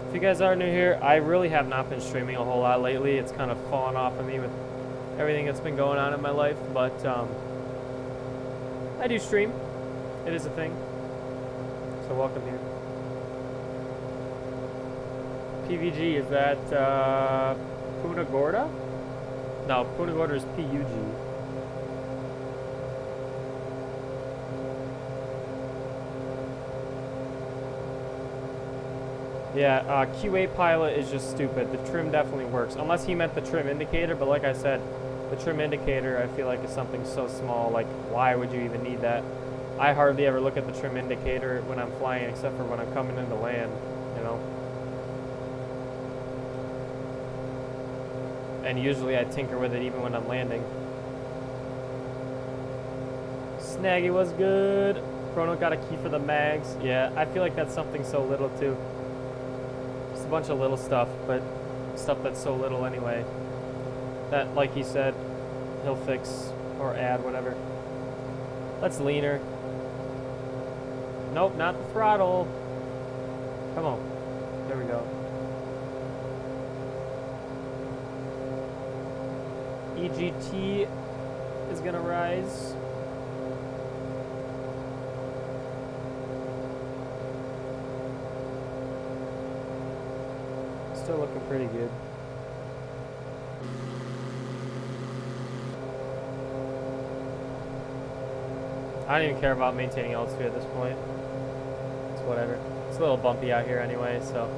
If you guys are new here, I really have not been streaming a whole lot lately. It's kind of fallen off of me with everything that's been going on in my life, but I do stream. It is a thing. So welcome here. PVG, is that Punta Gorda? No, Punta Gorda is PUG. Yeah, QA pilot is just stupid. The trim definitely works. Unless he meant the trim indicator, but like I said, The trim indicator, I feel like, is something so small. Like, why would you even need that? I hardly ever look at the trim indicator when I'm flying, except for when I'm coming into land, you know. And usually I tinker with it even when I'm landing. Snaggy was good. Chrono got a key for the mags. Yeah, I feel like that's something so little too. Just a bunch of little stuff, but stuff that's so little anyway. That, like he said, he'll fix or add, whatever. That's leaner. Nope, not the throttle. Come on. There we go. EGT is gonna rise. Still looking pretty good. I don't even care about maintaining altitude at this point. It's whatever. It's a little bumpy out here anyway, so.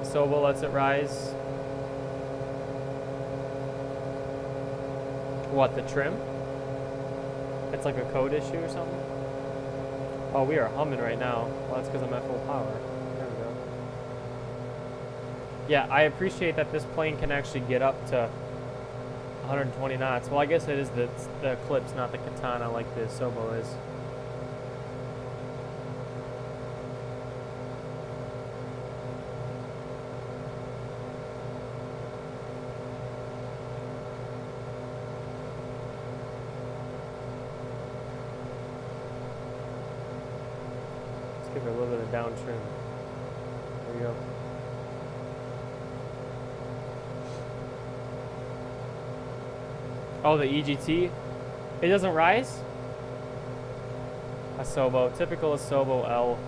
Sobo lets it rise. What, the trim? It's like a code issue or something? Oh, we are humming right now. Well, that's because I'm at full power. There we go. Yeah, I appreciate that this plane can actually get up to 120 knots. Well, I guess it is the Eclipse, not the Katana like the Sobo is. Give it a little bit of down trim. There we go. Oh, the EGT? It doesn't rise? Asobo. Typical Asobo L.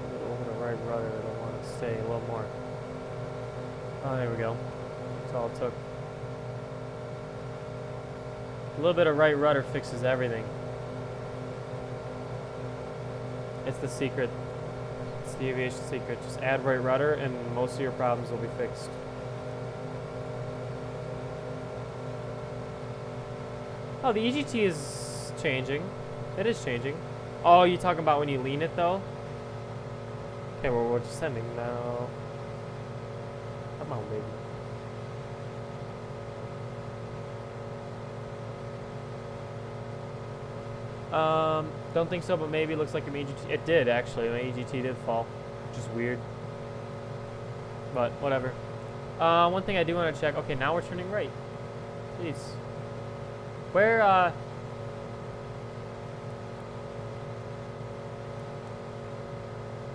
A little bit of right rudder that I want to stay a little more. Oh, there we go. That's all it took. A little bit of right rudder fixes everything. It's the secret. It's the aviation secret. Just add right rudder and most of your problems will be fixed. Oh, the EGT is changing. It is changing. Oh, you talking about when you lean it though? Okay, well, we're descending now. Come on, baby. Don't think so, but maybe it looks like an EGT. It did, actually. My EGT did fall, which is weird. But, whatever. One thing I do want to check. Okay, now we're turning right. Jeez. Where,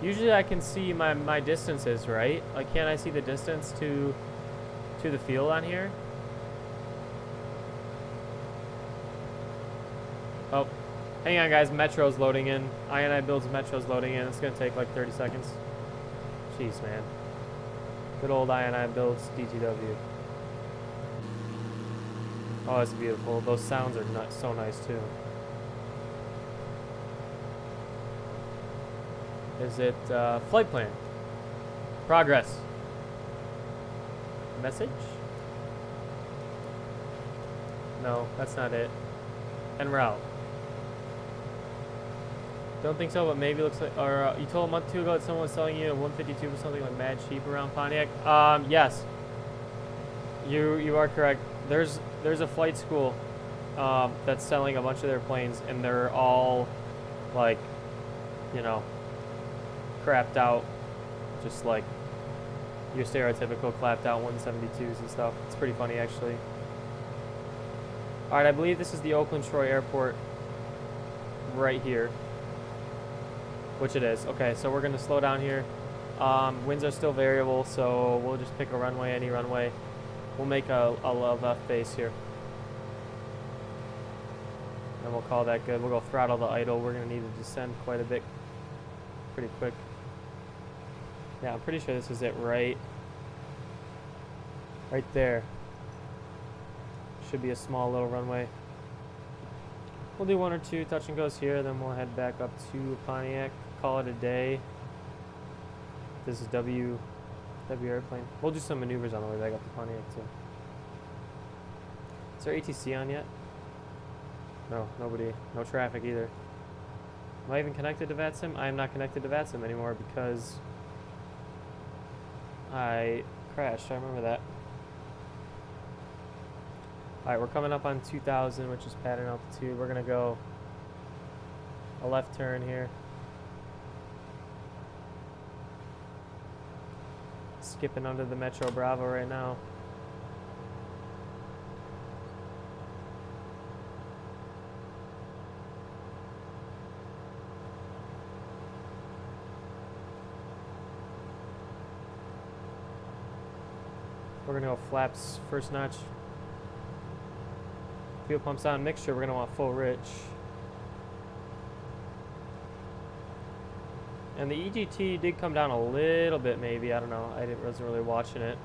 usually I can see my distances, right? Like, can't I see the distance to the field on here? Oh. Hang on, guys. Metro's loading in. INI builds Metro's loading in. It's going to take like 30 seconds. Jeez, man. Good old INI builds DTW. Oh, it's beautiful. Those sounds are so nice, too. Is it flight plan? Progress. Message? No, that's not it. En route. Don't think so, but maybe looks like, or you told a month or two ago that someone was selling you a 152 for something like mad cheap around Pontiac. Yes, you are correct. There's a flight school that's selling a bunch of their planes, and they're all like, you know, crapped out, just like your stereotypical clapped out 172s and stuff. It's pretty funny, actually. All right, I believe this is the Oakland Troy Airport right here. Which it is. Okay, so we're gonna slow down here. Winds are still variable, so we'll just pick a runway, any runway. We'll make a left base here. And we'll call that good. We'll go throttle the idle. We're gonna need to descend quite a bit, pretty quick. Yeah, I'm pretty sure this is it right there. Should be a small little runway. We'll do one or two touch and goes here, then we'll head back up to Pontiac. call it a day. This is W airplane. We'll do some maneuvers on the way back up to Pontiac too. Is there ATC on yet? No, nobody. No traffic either. Am I even connected to VATSIM? I am not connected to VATSIM anymore because I crashed. I remember that. Alright, we're coming up on 2000, which is pattern altitude. We're going to go a left turn here. Skipping under the Metro Bravo right now. We're going to go flaps first notch. Fuel pumps on mixture, we're going to want full rich. And the EGT did come down a little bit maybe, I don't know. I wasn't really watching it.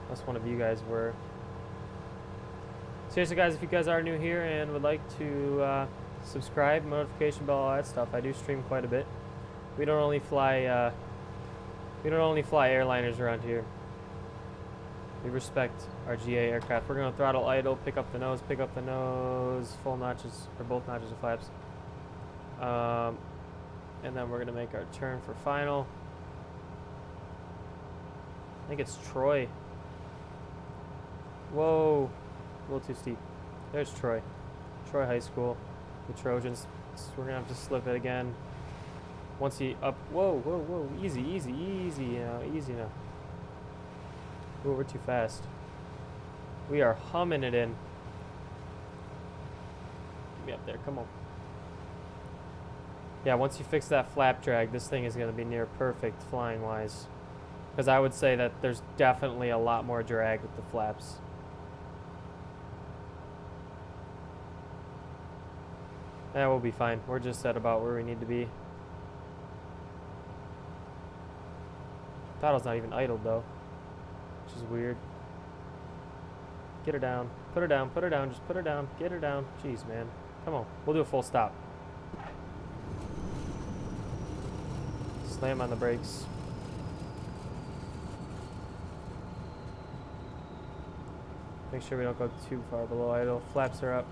Unless one of you guys were. Seriously guys, if you guys are new here and would like to subscribe, notification bell, all that stuff, I do stream quite a bit. We don't only fly airliners around here. We respect our GA aircraft. We're going to throttle idle, pick up the nose, full notches, or both notches of flaps. And then we're going to make our turn for final. I think it's Troy. Whoa, a little too steep. There's Troy. Troy High School, the Trojans. We're going to have to slip it again. Once he up, whoa, easy now. Ooh, we're too fast. We are humming it in. Get me up there, come on. Yeah, once you fix that flap drag, this thing is going to be near perfect flying-wise. Because I would say that there's definitely a lot more drag with the flaps. Yeah, we'll be fine. We're just at about where we need to be. Throttle's not even idled, though. Which is weird. Get her down. Put her down. Put her down. Just put her down. Get her down. Jeez, man. Come on. We'll do a full stop. Slam on the brakes. Make sure we don't go too far below idle. Flaps are up.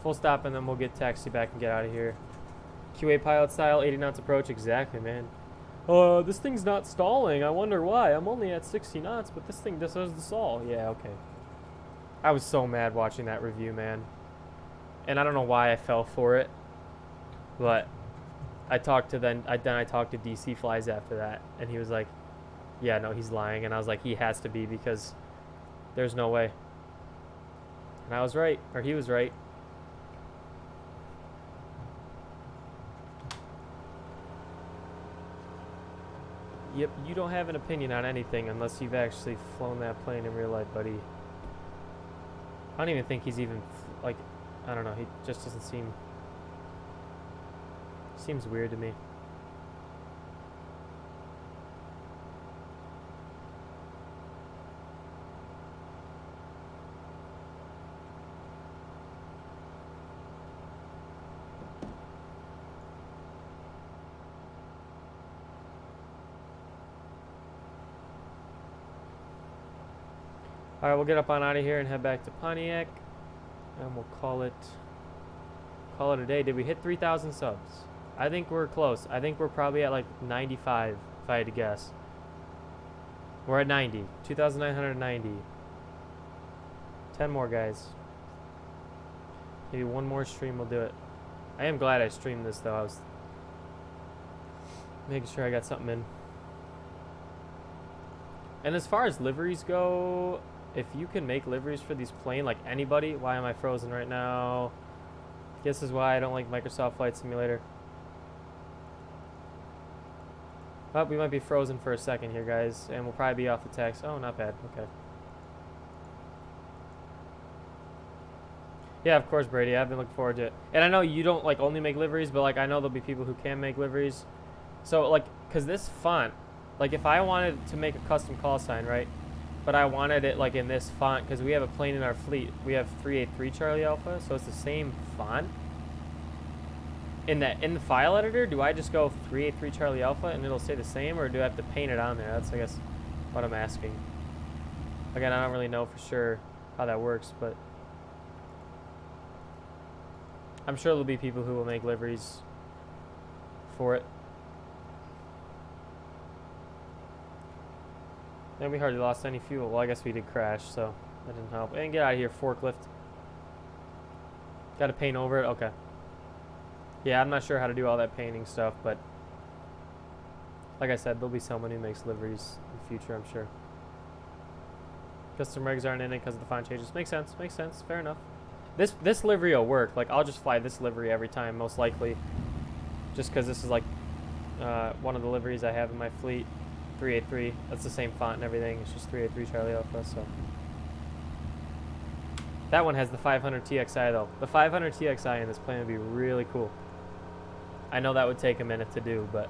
Full stop, and then we'll get taxi back and get out of here. QA pilot style, 80 knots approach. Exactly, man. This thing's not stalling. I wonder why. I'm only at 60 knots, but this thing does the stall. Yeah, okay. I was so mad watching that review, man. And I don't know why I fell for it. But I talked to DC Flies after that, and he was like, yeah, no, he's lying. And I was like, he has to be, because there's no way. And I was right, or he was right. Yep, you don't have an opinion on anything unless you've actually flown that plane in real life, buddy. I don't even think he's even, like, I don't know, he just doesn't seem, seems weird to me. Alright, we'll get up on out of here and head back to Pontiac. And we'll call it a day. Did we hit 3,000 subs? I think we're close. I think we're probably at like 95, if I had to guess. We're at 90. 2,990. 10 more, guys. Maybe one more stream will do it. I am glad I streamed this, though. I was making sure I got something in. And as far as liveries go, if you can make liveries for these planes, like anybody, why am I frozen right now? Guess is why I don't like Microsoft Flight Simulator. Oh, we might be frozen for a second here, guys, and we'll probably be off the tax. Oh, not bad. Okay. Yeah, of course, Brady. I've been looking forward to it. And I know you don't like only make liveries, but like I know there'll be people who can make liveries. So like, cause this font, like if I wanted to make a custom call sign, right? But I wanted it like in this font because we have a plane in our fleet. We have 383 Charlie Alpha, so it's the same font. in the file editor, do I just go 383 Charlie Alpha and it'll stay the same, or do I have to paint it on there? That's, I guess, what I'm asking. Again, I don't really know for sure how that works, but I'm sure there'll be people who will make liveries for it. And we hardly lost any fuel. Well, I guess we did crash, so that didn't help. And get out of here, forklift. Got to paint over it? Okay. Yeah, I'm not sure how to do all that painting stuff, but like I said, there'll be someone who makes liveries in the future, I'm sure. Custom regs aren't in it because of the font changes. Makes sense, fair enough. This livery will work. Like, I'll just fly this livery every time, most likely. Just because this is like one of the liveries I have in my fleet. 383. That's the same font and everything. It's just 383 Charlie Alpha, so. That one has the 500 TXI though. The 500 TXI in this plane would be really cool. I know that would take a minute to do, but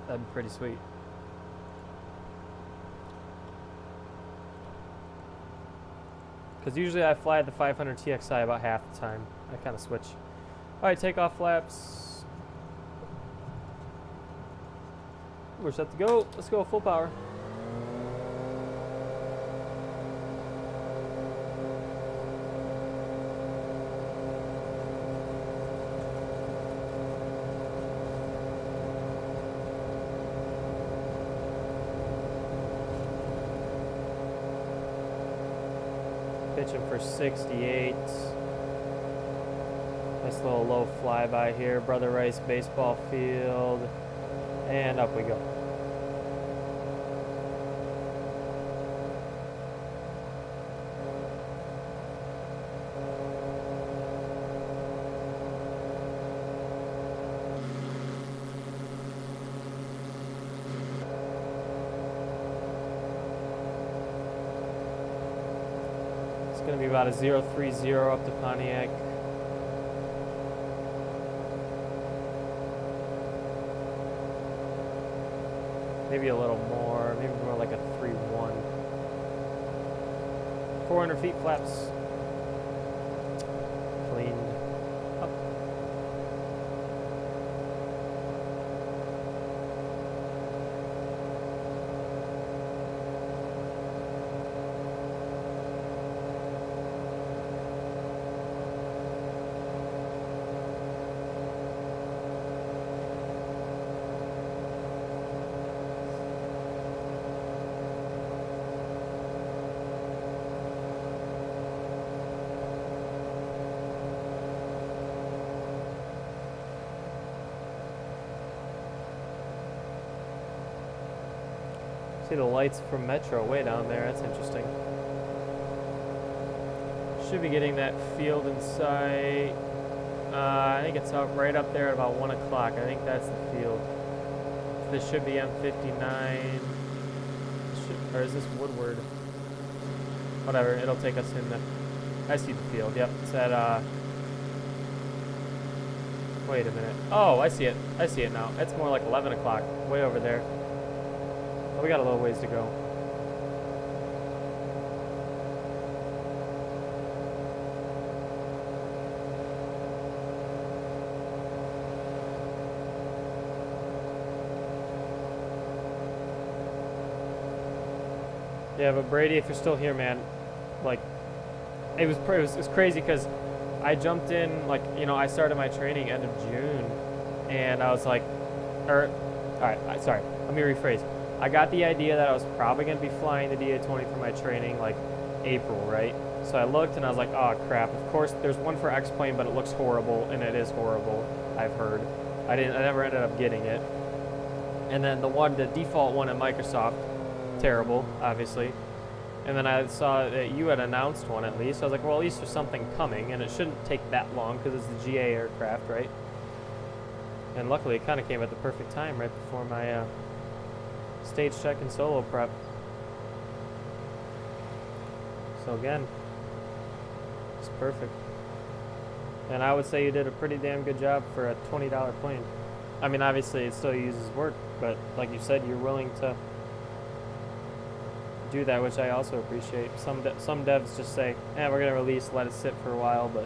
that'd be pretty sweet. Because usually I fly the 500 TXI about half the time. I kind of switch. Alright, takeoff flaps. We're set to go. Let's go full power. Pitching for 68. Nice little low flyby here. Brother Rice baseball field. And up we go. It's going to be about a 030 up to Pontiac. Maybe a little more, maybe more like a 3-1. 400 feet flaps. Cleaned up. See the lights from Metro way down there. That's interesting. Should be getting that field in sight. I think it's up right up there at about 1 o'clock. I think that's the field. This should be M59. Or is this Woodward? Whatever. It'll take us in the... I see the field. Yep. It's at... Wait a minute. Oh, I see it. I see it now. It's more like 11 o'clock. Way over there. We got a little ways to go. Yeah, but Brady, if you're still here, man, like, it was crazy because I jumped in, like, you know, I started my training end of June, and I was like, all right, sorry, let me rephrase. I got the idea that I was probably going to be flying the DA20 for my training, like, April, right? So I looked and I was like, oh, crap. Of course, there's one for X-Plane, but it looks horrible, and it is horrible, I've heard. I never ended up getting it. And then the default one at Microsoft, terrible, obviously. And then I saw that you had announced one at least. I was like, well, at least there's something coming, and it shouldn't take that long because it's the GA aircraft, right? And luckily, it kind of came at the perfect time right before my stage check and solo prep. So again, it's perfect. And I would say you did a pretty damn good job for a $20 plane. I mean, obviously it still uses work, but like you said, you're willing to do that, which I also appreciate. Some devs just say, we're gonna release, let it sit for a while, but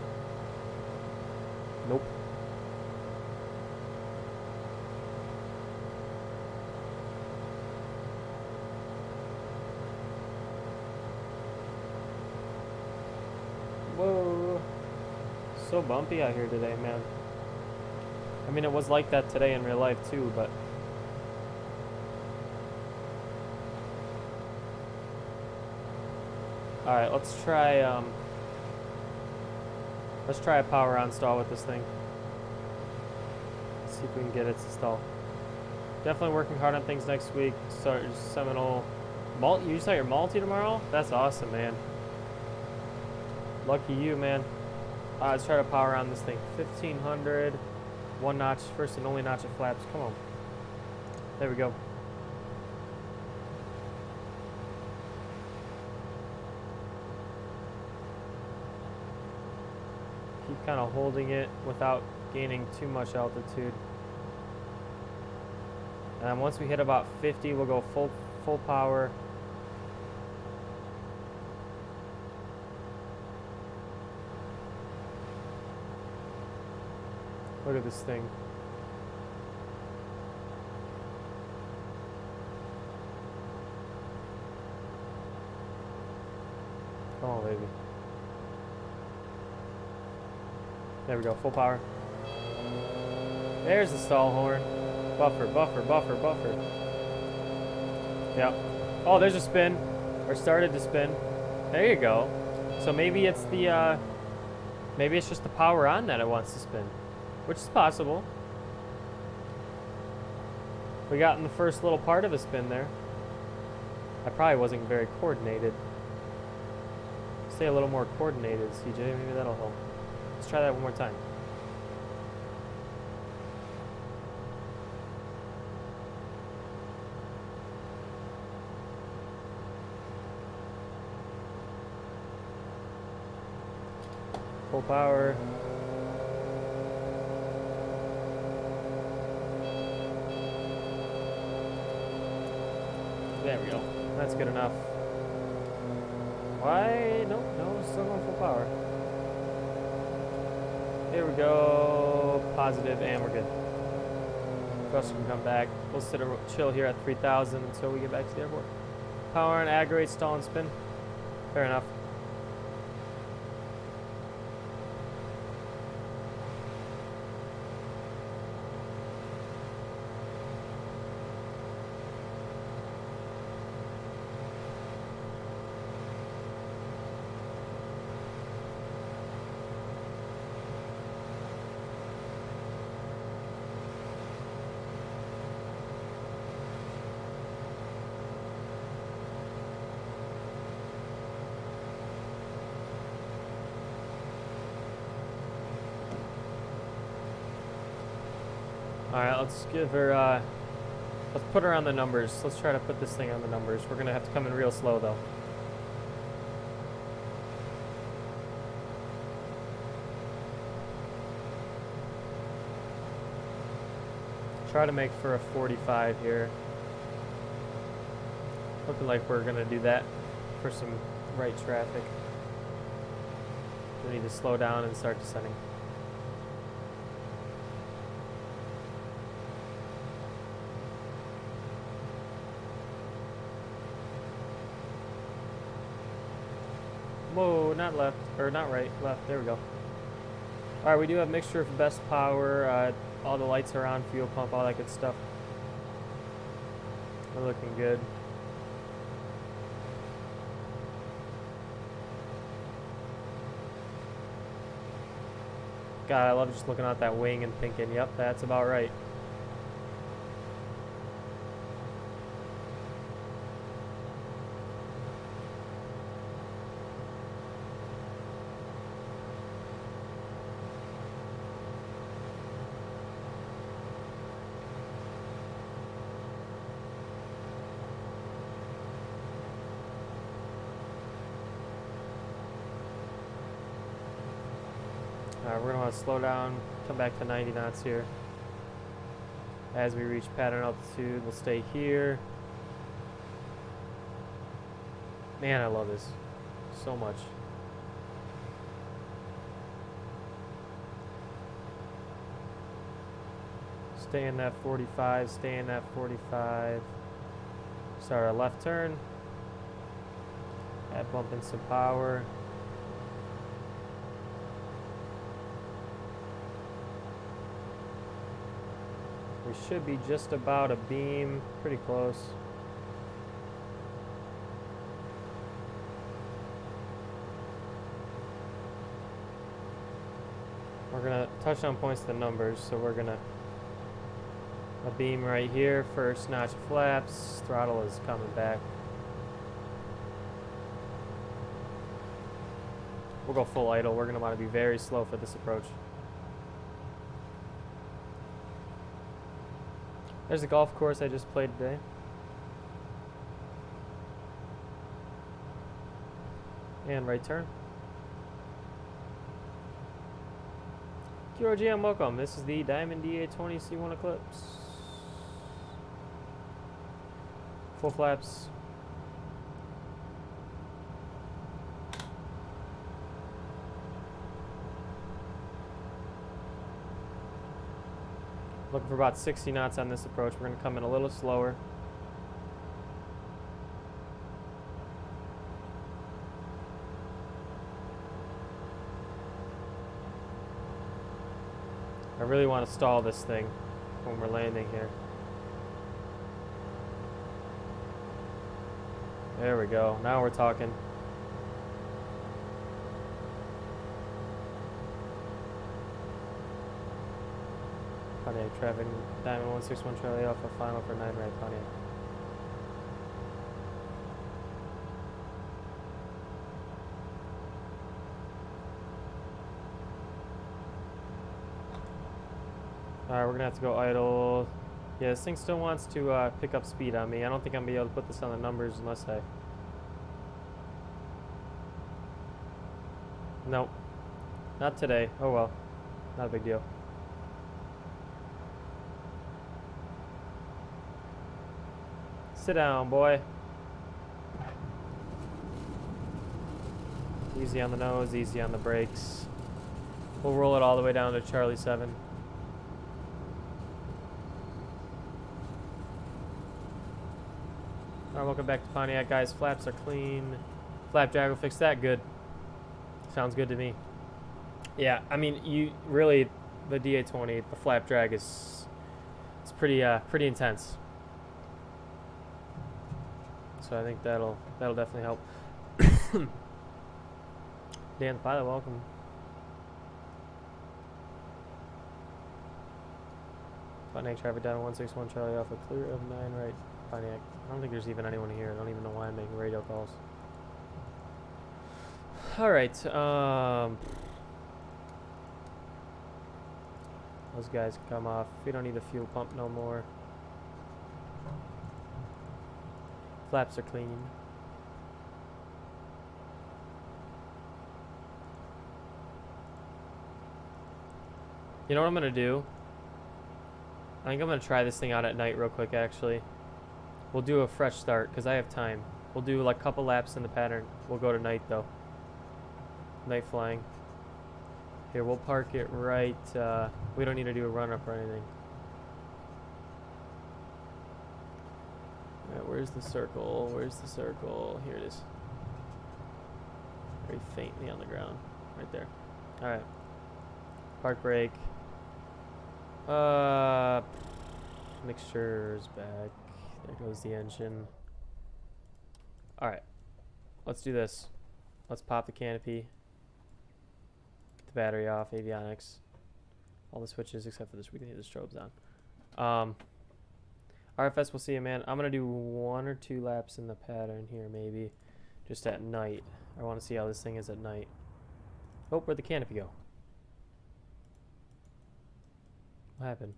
nope. Whoa. So bumpy out here today, man. I mean, it was like that today in real life too, but all right, let's try a power on stall with this thing. See if we can get it to stall. Definitely working hard on things next week. Start your Seminole malt. You start your multi tomorrow? That's awesome, man. Lucky you, man. Let's try to power on this thing. 1500. One notch, first and only notch of flaps. Come on. There we go. Keep kind of holding it without gaining too much altitude. And then once we hit about 50, we'll go full power. Look at this thing. Come on, baby. There we go, full power. There's the stall horn. Buffer, buffer, buffer, buffer. Yep. Oh, there's a spin. Or started to spin. There you go. So maybe it's the, maybe it's just the power on that it wants to spin. Which is possible. We got in the first little part of a spin there. I probably wasn't very coordinated. Stay a little more coordinated, CJ. Maybe that'll help. Let's try that one more time. Full power. There we go. That's good enough. Why? Nope, no, still going full power. Here we go. Positive, and we're good. Thruster can come back. We'll sit and chill here at 3,000 until we get back to the airport. Power and aggravate, stall and spin. Fair enough. Alright, let's give her, let's put her on the numbers. Let's try to put this thing on the numbers. We're going to have to come in real slow, though. Try to make for a 45 here. Looking like we're going to do that for some right traffic. We need to slow down and start descending. Whoa, not left, or not right, left, there we go. Alright, we do have mixture of best power, all the lights are on, fuel pump, all that good stuff. We're looking good. God, I love just looking at that wing and thinking, yep, that's about right. Alright, we're going to want to slow down, come back to 90 knots here. As we reach pattern altitude, we'll stay here. Man, I love this so much. Stay in that 45, stay in that 45. Start our left turn. Add bump in some power. We should be just about a beam, pretty close. We're gonna touchdown points the numbers, so we're gonna a beam right here, first notch of flaps, throttle is coming back. We'll go full idle. We're gonna want to be very slow for this approach. There's the golf course I just played today. And right turn. QRGM, welcome. This is the Diamond DA20 C1 Eclipse. Full flaps. Looking for about 60 knots on this approach. We're going to come in a little slower. I really want to stall this thing when we're landing here. There we go. Now we're talking. Pontiac traffic, Diamond 161 Charlie Alpha, final for 9 right, Pontiac. Alright, we're gonna have to go idle. Yeah, this thing still wants to pick up speed on me. I don't think I'm gonna be able to put this on the numbers unless I... Nope. Not today. Oh well. Not a big deal. Sit down, boy. Easy on the nose, easy on the brakes. We'll roll it all the way down to Charlie 7. Alright, welcome back to Pontiac, guys. Flaps are clean. Flap drag will fix that. Good. Sounds good to me. Yeah, I mean, you really, the DA20, the flap drag is pretty intense. So I think that'll definitely help. Dan the pilot, welcome. Pontiac traffic down 161 Charlie Alpha, clear of 9 right. Pontiac. I don't think there's even anyone here. I don't even know why I'm making radio calls. All right. Those guys can come off. We don't need the fuel pump no more. Flaps are clean. You know what I'm gonna do? I think I'm gonna try this thing out at night real quick actually. We'll do a fresh start because I have time. We'll do like a couple laps in the pattern. We'll go to night though. Night flying. Here, we'll park it right, we don't need to do a run up or anything. Alright, where's the circle? Where's the circle? Here it is. Very faintly on the ground. Right there. Alright. Park brake. Mixture's back. There goes the engine. Alright. Let's do this. Let's pop the canopy. Get the battery off. Avionics. All the switches except for this. We can leave the strobes on. RFS, we'll see you, man. I'm going to do 1 or 2 laps in the pattern here, maybe. Just at night. I want to see how this thing is at night. Oh, where'd the canopy go? What happened?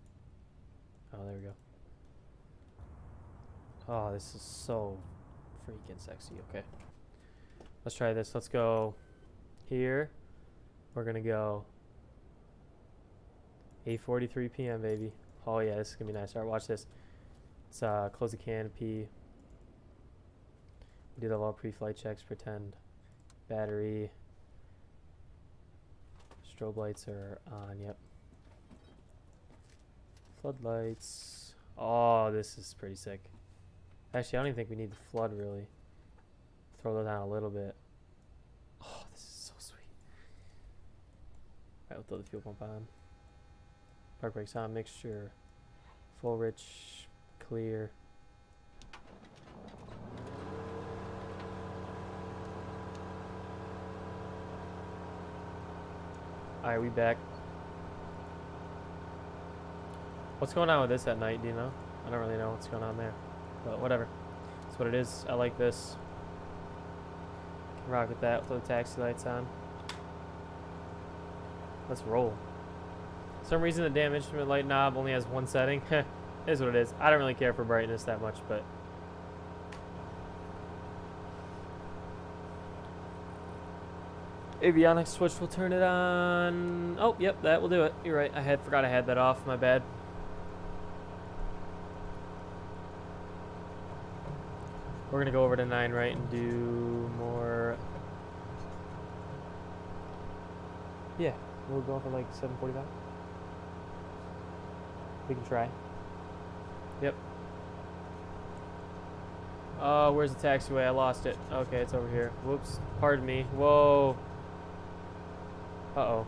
Oh, there we go. Oh, this is so freaking sexy. Okay. Let's try this. Let's go here. We're going to go 8:43 p.m., baby. Oh, yeah, this is going to be nice. All right, watch this. Let's close the canopy. We did all our pre-flight checks. Pretend. Battery. Strobe lights are on. Yep. Floodlights. Oh, this is pretty sick. Actually, I don't even think we need the flood, really. Throw those down a little bit. Oh, this is so sweet. Alright, we'll throw the fuel pump on. Park brakes on, mixture. Full rich, clear. Alright, we back. What's going on with this at night, do you know? I don't really know what's going on there. But whatever. That's what it is. I like this. Can rock with that with the taxi lights on. Let's roll. For some reason the damn instrument light knob only has one setting. It is what it is. I don't really care for brightness that much, but avionics switch will turn it on. Oh, yep, that will do it. You're right. I forgot I had that off. My bad. We're gonna go over to 9 right and do more. Yeah, we'll go for like 7:45. We can try. Yep. Where's the taxiway? I lost it. Okay, it's over here. Whoops. Pardon me. Whoa. Uh-oh.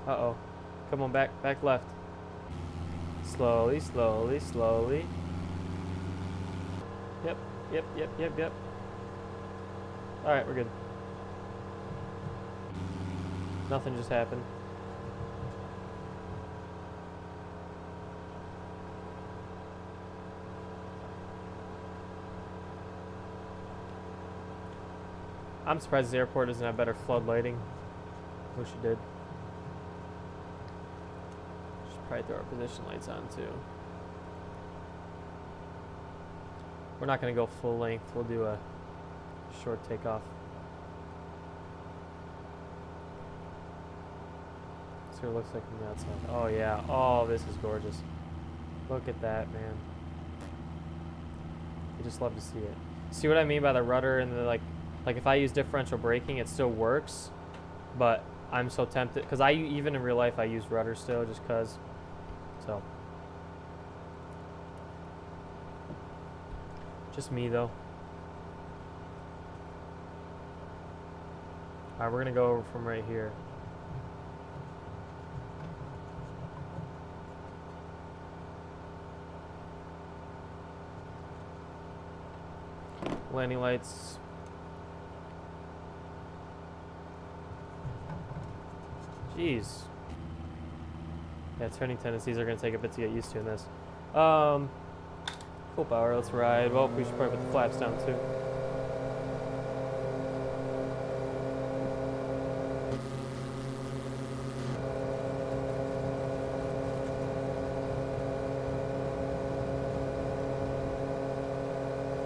Uh-oh. Come on, back left. Slowly, slowly, slowly. Yep. Yep. Alright, we're good. Nothing just happened. I'm surprised the airport doesn't have better flood lighting. Wish it did. Should probably throw our position lights on too. We're not going to go full length. We'll do a short takeoff. See what it looks like from the outside. Oh yeah. Oh, this is gorgeous. Look at that, man. I just love to see it. See what I mean by the rudder and the like if I use differential braking, it still works, but I'm so tempted because even in real life I use rudder still just because. So just me though. Alright, we're gonna go over from right here. Landing lights. Jeez. Yeah, turning tendencies are going to take a bit to get used to in this. Full power, let's ride. Well, we should probably put the flaps down too.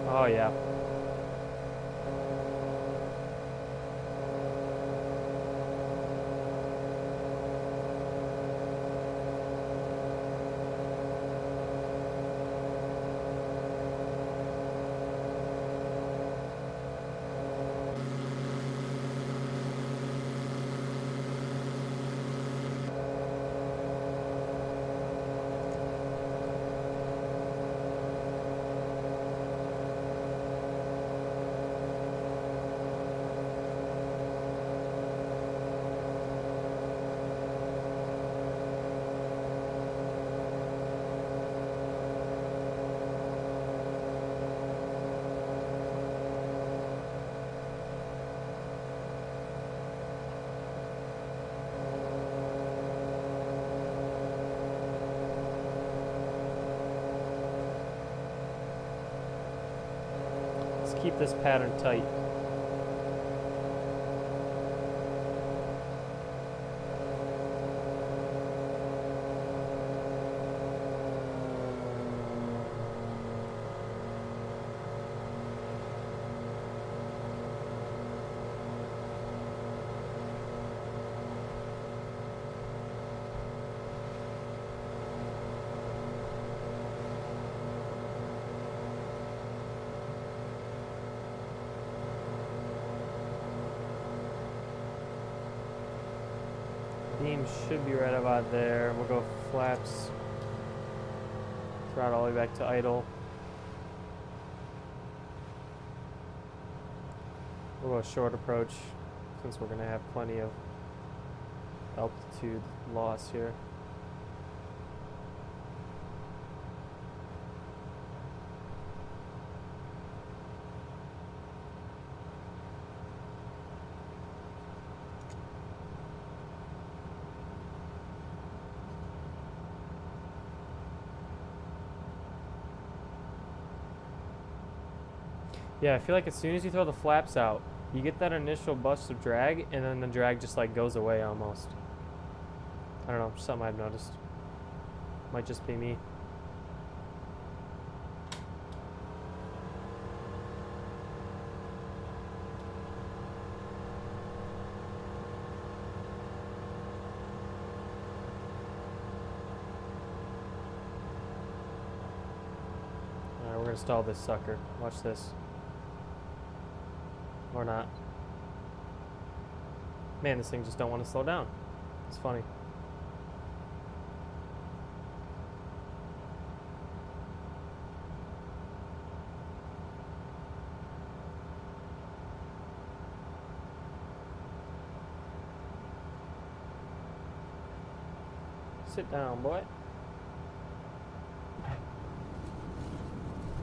Oh yeah. Keep this pattern tight. Beam should be right about there. We'll go flaps. Throttle all the way back to idle. We'll go a short approach since we're going to have plenty of altitude loss here. Yeah, I feel like as soon as you throw the flaps out, you get that initial burst of drag, and then the drag just like goes away almost. I don't know, something I've noticed. Might just be me. Alright, we're gonna stall this sucker. Watch this. Or not. Man, this thing just don't want to slow down. It's funny. Sit down, boy.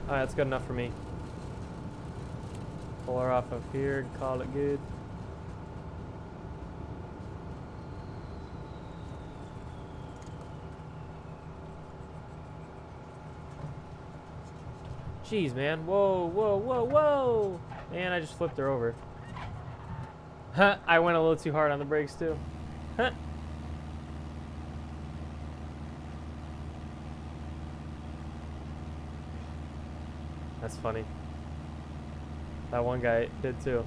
Alright, that's good enough for me. Pull her off of here and call it good. Jeez, man. Whoa, whoa, whoa, whoa! Man, I just flipped her over. Huh, I went a little too hard on the brakes, too. Huh. That's funny. That one guy did too.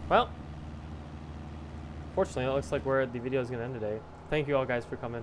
Well, fortunately, it looks like the video is going to end today. Thank you all guys for coming.